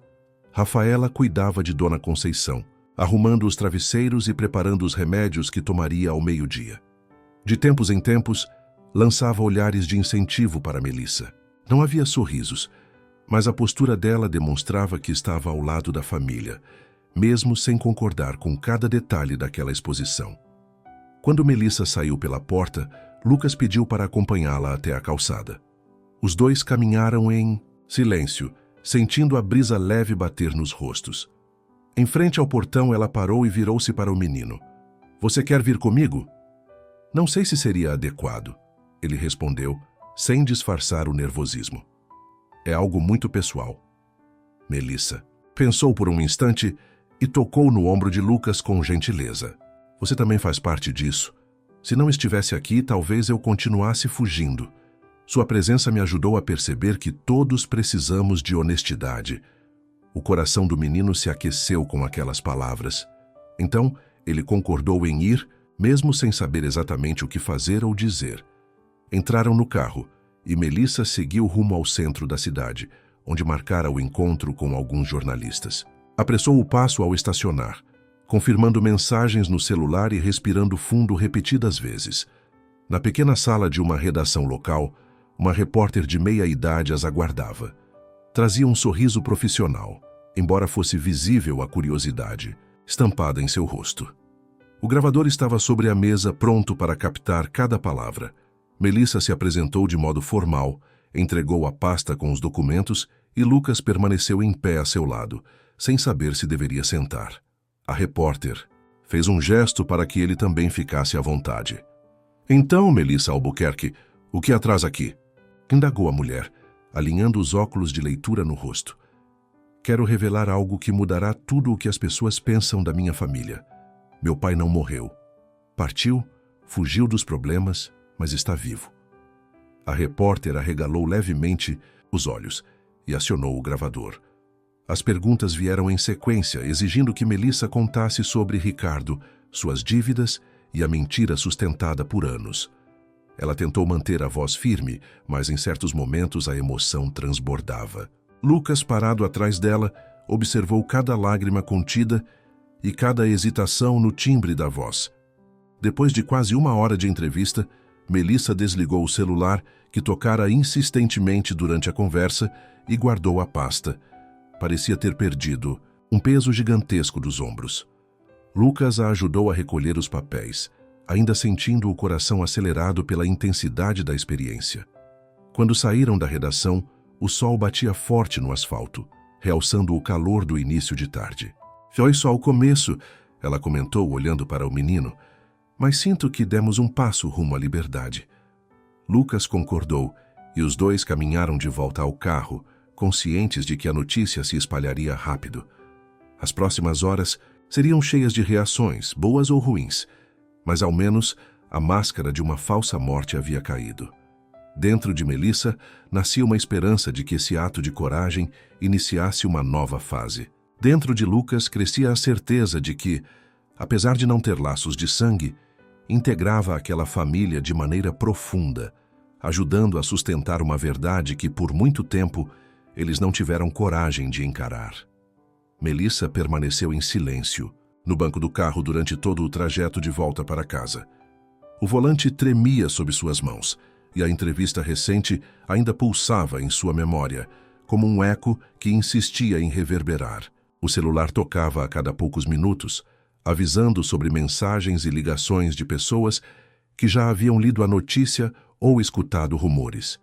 Rafaela cuidava de Dona Conceição, arrumando os travesseiros e preparando os remédios que tomaria ao meio-dia. De tempos em tempos, lançava olhares de incentivo para Melissa. Não havia sorrisos, mas a postura dela demonstrava que estava ao lado da família, mesmo sem concordar com cada detalhe daquela exposição. Quando Melissa saiu pela porta, Lucas pediu para acompanhá-la até a calçada. Os dois caminharam em silêncio, sentindo a brisa leve bater nos rostos. Em frente ao portão, ela parou e virou-se para o menino. "Você quer vir comigo?" "Não sei se seria adequado", ele respondeu, sem disfarçar o nervosismo. "É algo muito pessoal." Melissa pensou por um instante e tocou no ombro de Lucas com gentileza. "Você também faz parte disso. Se não estivesse aqui, talvez eu continuasse fugindo. Sua presença me ajudou a perceber que todos precisamos de honestidade." O coração do menino se aqueceu com aquelas palavras. Então, ele concordou em ir, mesmo sem saber exatamente o que fazer ou dizer. Entraram no carro e Melissa seguiu rumo ao centro da cidade, onde marcara o encontro com alguns jornalistas. Apressou o passo ao estacionar, confirmando mensagens no celular e respirando fundo repetidas vezes. Na pequena sala de uma redação local, uma repórter de meia-idade as aguardava. Trazia um sorriso profissional, embora fosse visível a curiosidade, estampada em seu rosto. O gravador estava sobre a mesa, pronto para captar cada palavra. Melissa se apresentou de modo formal, entregou a pasta com os documentos e Lucas permaneceu em pé a seu lado, sem saber se deveria sentar. A repórter fez um gesto para que ele também ficasse à vontade. "Então, Melissa Albuquerque, o que atrás aqui?" indagou a mulher, alinhando os óculos de leitura no rosto. "Quero revelar algo que mudará tudo o que as pessoas pensam da minha família. Meu pai não morreu. Partiu, fugiu dos problemas, mas está vivo." A repórter arregalou levemente os olhos e acionou o gravador. As perguntas vieram em sequência, exigindo que Melissa contasse sobre Ricardo, suas dívidas e a mentira sustentada por anos. Ela tentou manter a voz firme, mas em certos momentos a emoção transbordava. Lucas, parado atrás dela, observou cada lágrima contida e cada hesitação no timbre da voz. Depois de quase 1 hora de entrevista, Melissa desligou o celular, que tocara insistentemente durante a conversa, e guardou a pasta. Parecia ter perdido um peso gigantesco dos ombros. Lucas a ajudou a recolher os papéis, ainda sentindo o coração acelerado pela intensidade da experiência. Quando saíram da redação, o sol batia forte no asfalto, realçando o calor do início de tarde. "Foi só o começo", ela comentou olhando para o menino, "mas sinto que demos um passo rumo à liberdade." Lucas concordou e os dois caminharam de volta ao carro, conscientes de que a notícia se espalharia rápido. As próximas horas seriam cheias de reações, boas ou ruins, mas ao menos a máscara de uma falsa morte havia caído. Dentro de Melissa nascia uma esperança de que esse ato de coragem iniciasse uma nova fase. Dentro de Lucas crescia a certeza de que, apesar de não ter laços de sangue, integrava aquela família de maneira profunda, ajudando a sustentar uma verdade que, por muito tempo, eles não tiveram coragem de encarar. Melissa permaneceu em silêncio, no banco do carro durante todo o trajeto de volta para casa. O volante tremia sob suas mãos, e a entrevista recente ainda pulsava em sua memória, como um eco que insistia em reverberar. O celular tocava a cada poucos minutos, avisando sobre mensagens e ligações de pessoas que já haviam lido a notícia ou escutado rumores.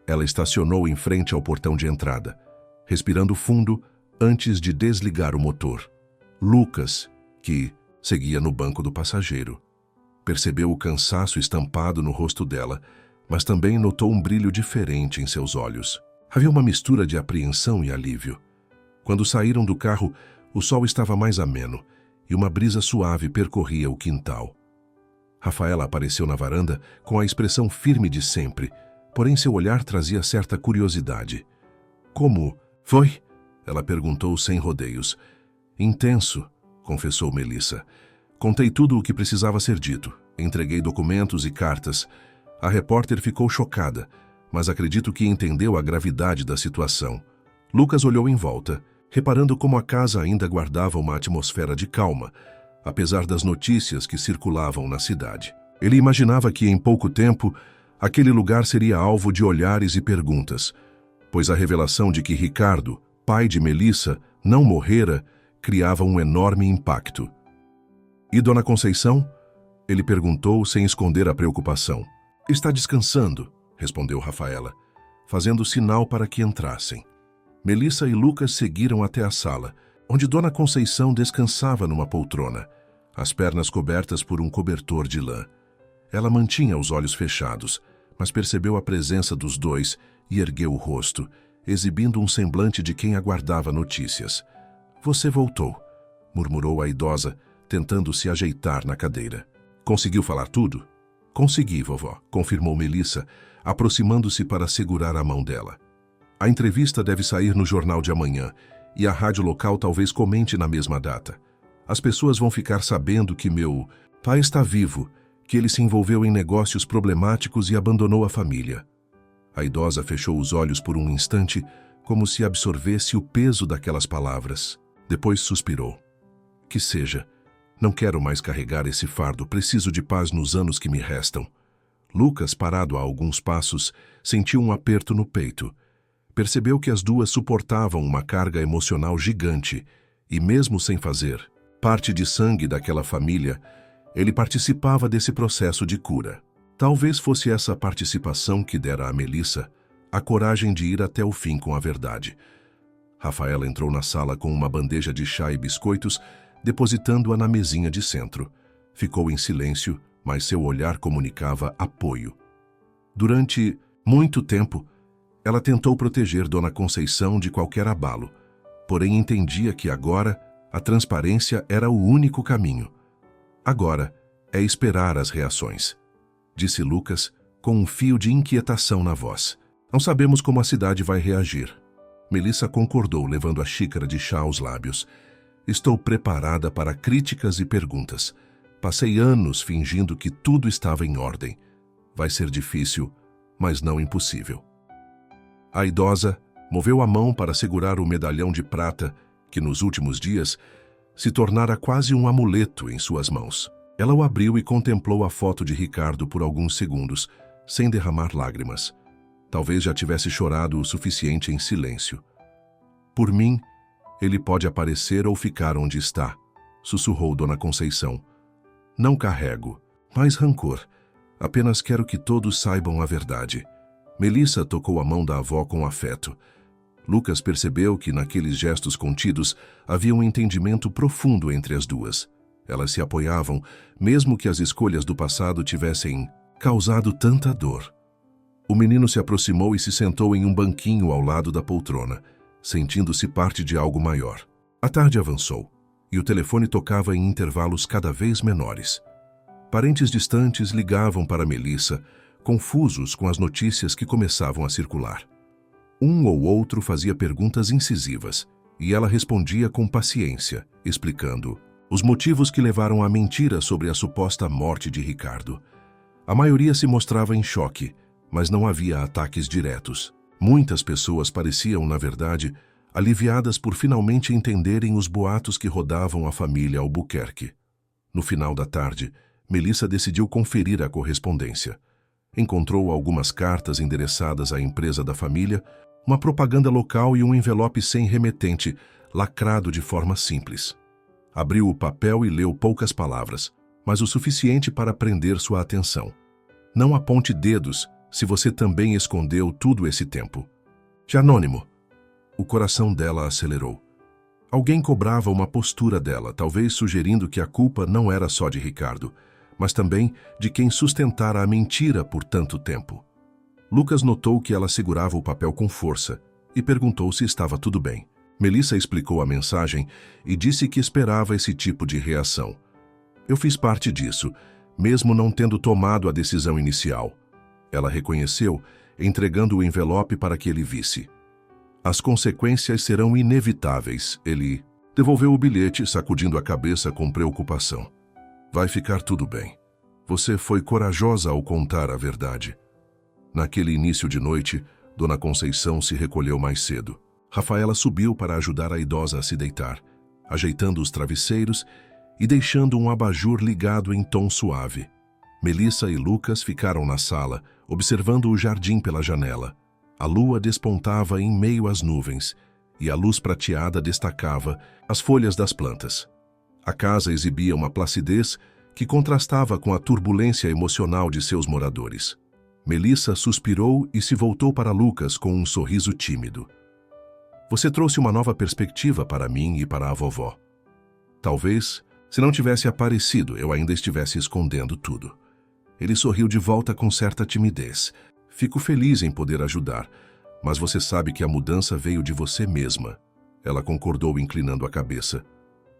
Ela estacionou em frente ao portão de entrada, respirando fundo antes de desligar o motor. Lucas, que seguia no banco do passageiro, percebeu o cansaço estampado no rosto dela, mas também notou um brilho diferente em seus olhos. Havia uma mistura de apreensão e alívio. Quando saíram do carro, o sol estava mais ameno e uma brisa suave percorria o quintal. Rafaela apareceu na varanda com a expressão firme de sempre, porém seu olhar trazia certa curiosidade. "Como foi?" ela perguntou sem rodeios. "Intenso", confessou Melissa. "Contei tudo o que precisava ser dito. Entreguei documentos e cartas. A repórter ficou chocada, mas acredito que entendeu a gravidade da situação." Lucas olhou em volta, reparando como a casa ainda guardava uma atmosfera de calma, apesar das notícias que circulavam na cidade. Ele imaginava que, em pouco tempo, aquele lugar seria alvo de olhares e perguntas, pois a revelação de que Ricardo, pai de Melissa, não morrera, criava um enorme impacto. "E Dona Conceição?" ele perguntou sem esconder a preocupação. "Está descansando", respondeu Rafaela, fazendo sinal para que entrassem. Melissa e Lucas seguiram até a sala, onde Dona Conceição descansava numa poltrona, as pernas cobertas por um cobertor de lã. Ela mantinha os olhos fechados, mas percebeu a presença dos dois e ergueu o rosto, exibindo um semblante de quem aguardava notícias. "Você voltou", murmurou a idosa, tentando se ajeitar na cadeira. "Conseguiu falar tudo?" "Consegui, vovó", confirmou Melissa, aproximando-se para segurar a mão dela. "A entrevista deve sair no jornal de amanhã, e a rádio local talvez comente na mesma data. As pessoas vão ficar sabendo que meu Pai está vivo, que ele se envolveu em negócios problemáticos e abandonou a família. A idosa fechou os olhos por um instante, como se absorvesse o peso daquelas palavras. Depois suspirou. Que seja. Não quero mais carregar esse fardo, preciso de paz nos anos que me restam. Lucas, parado a alguns passos, sentiu um aperto no peito. Percebeu que as duas suportavam uma carga emocional gigante, e mesmo sem fazer parte de sangue daquela família, ele participava desse processo de cura. Talvez fosse essa participação que dera a Melissa a coragem de ir até o fim com a verdade. Rafaela entrou na sala com uma bandeja de chá e biscoitos, depositando-a na mesinha de centro. Ficou em silêncio, mas seu olhar comunicava apoio. Durante muito tempo, ela tentou proteger Dona Conceição de qualquer abalo, porém entendia que agora a transparência era o único caminho. Agora é esperar as reações, disse Lucas, com um fio de inquietação na voz. Não sabemos como a cidade vai reagir. Melissa concordou, levando a xícara de chá aos lábios. Estou preparada para críticas e perguntas. Passei anos fingindo que tudo estava em ordem. Vai ser difícil, mas não impossível. A idosa moveu a mão para segurar o medalhão de prata que, nos últimos dias, se tornara quase um amuleto em suas mãos. Ela o abriu e contemplou a foto de Ricardo por alguns segundos, sem derramar lágrimas. Talvez já tivesse chorado o suficiente em silêncio. Por mim, ele pode aparecer ou ficar onde está, sussurrou Dona Conceição. Não carrego mais rancor. Apenas quero que todos saibam a verdade. Melissa tocou a mão da avó com afeto. Lucas percebeu que naqueles gestos contidos havia um entendimento profundo entre as duas. Elas se apoiavam, mesmo que as escolhas do passado tivessem causado tanta dor. O menino se aproximou e se sentou em um banquinho ao lado da poltrona, sentindo-se parte de algo maior. A tarde avançou, e o telefone tocava em intervalos cada vez menores. Parentes distantes ligavam para Melissa, confusos com as notícias que começavam a circular. Um ou outro fazia perguntas incisivas, e ela respondia com paciência, explicando os motivos que levaram à mentira sobre a suposta morte de Ricardo. A maioria se mostrava em choque, mas não havia ataques diretos. Muitas pessoas pareciam, na verdade, aliviadas por finalmente entenderem os boatos que rodavam a família Albuquerque. No final da tarde, Melissa decidiu conferir a correspondência. Encontrou algumas cartas endereçadas à empresa da família, uma propaganda local e um envelope sem remetente, lacrado de forma simples. Abriu o papel e leu poucas palavras, mas o suficiente para prender sua atenção. Não aponte dedos se você também escondeu tudo esse tempo. De anônimo. O coração dela acelerou. Alguém cobrava uma postura dela, talvez sugerindo que a culpa não era só de Ricardo, mas também de quem sustentara a mentira por tanto tempo. Lucas notou que ela segurava o papel com força e perguntou se estava tudo bem. Melissa explicou a mensagem e disse que esperava esse tipo de reação. Eu fiz parte disso, mesmo não tendo tomado a decisão inicial. Ela reconheceu, entregando o envelope para que ele visse. As consequências serão inevitáveis, ele devolveu o bilhete, sacudindo a cabeça com preocupação. Vai ficar tudo bem. Você foi corajosa ao contar a verdade. Naquele início de noite, Dona Conceição se recolheu mais cedo. Rafaela subiu para ajudar a idosa a se deitar, ajeitando os travesseiros e deixando um abajur ligado em tom suave. Melissa e Lucas ficaram na sala, observando o jardim pela janela. A lua despontava em meio às nuvens, e a luz prateada destacava as folhas das plantas. A casa exibia uma placidez que contrastava com a turbulência emocional de seus moradores. Melissa suspirou e se voltou para Lucas com um sorriso tímido. Você trouxe uma nova perspectiva para mim e para a vovó. Talvez, se não tivesse aparecido, eu ainda estivesse escondendo tudo. Ele sorriu de volta com certa timidez. Fico feliz em poder ajudar, mas você sabe que a mudança veio de você mesma. Ela concordou, inclinando a cabeça.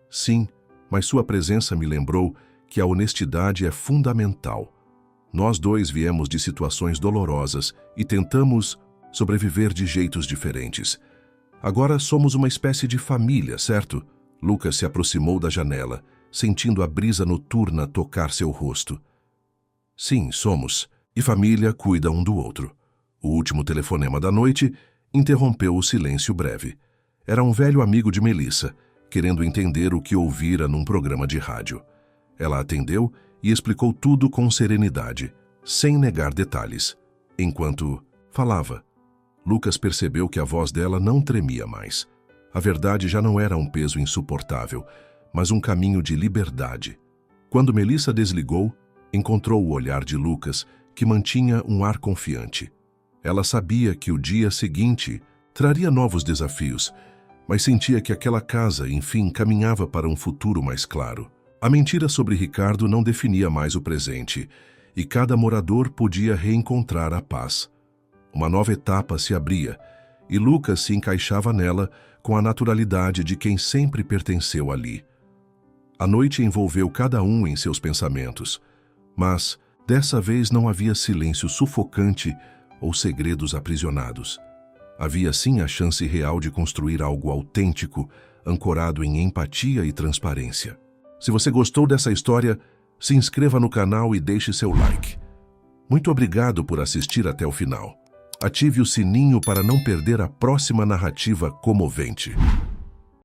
Sim, mas sua presença me lembrou que a honestidade é fundamental. Nós dois viemos de situações dolorosas e tentamos sobreviver de jeitos diferentes. Agora somos uma espécie de família, certo? Lucas se aproximou da janela sentindo a brisa noturna tocar seu rosto. Sim, somos, e família cuida um do outro. O último telefonema da noite interrompeu o silêncio breve. Era um velho amigo de Melissa, querendo entender o que ouvira num programa de rádio. Ela atendeu e explicou tudo com serenidade, sem negar detalhes. Enquanto falava, Lucas percebeu que a voz dela não tremia mais. A verdade já não era um peso insuportável, mas um caminho de liberdade. Quando Melissa desligou, encontrou o olhar de Lucas, que mantinha um ar confiante. Ela sabia que o dia seguinte traria novos desafios, mas sentia que aquela casa, enfim, caminhava para um futuro mais claro. A mentira sobre Ricardo não definia mais o presente, e cada morador podia reencontrar a paz. Uma nova etapa se abria, e Lucas se encaixava nela com a naturalidade de quem sempre pertenceu ali. A noite envolveu cada um em seus pensamentos, mas dessa vez não havia silêncio sufocante ou segredos aprisionados. Havia sim a chance real de construir algo autêntico, ancorado em empatia e transparência. Se você gostou dessa história, se inscreva no canal e deixe seu like. Muito obrigado por assistir até o final. Ative o sininho para não perder a próxima narrativa comovente.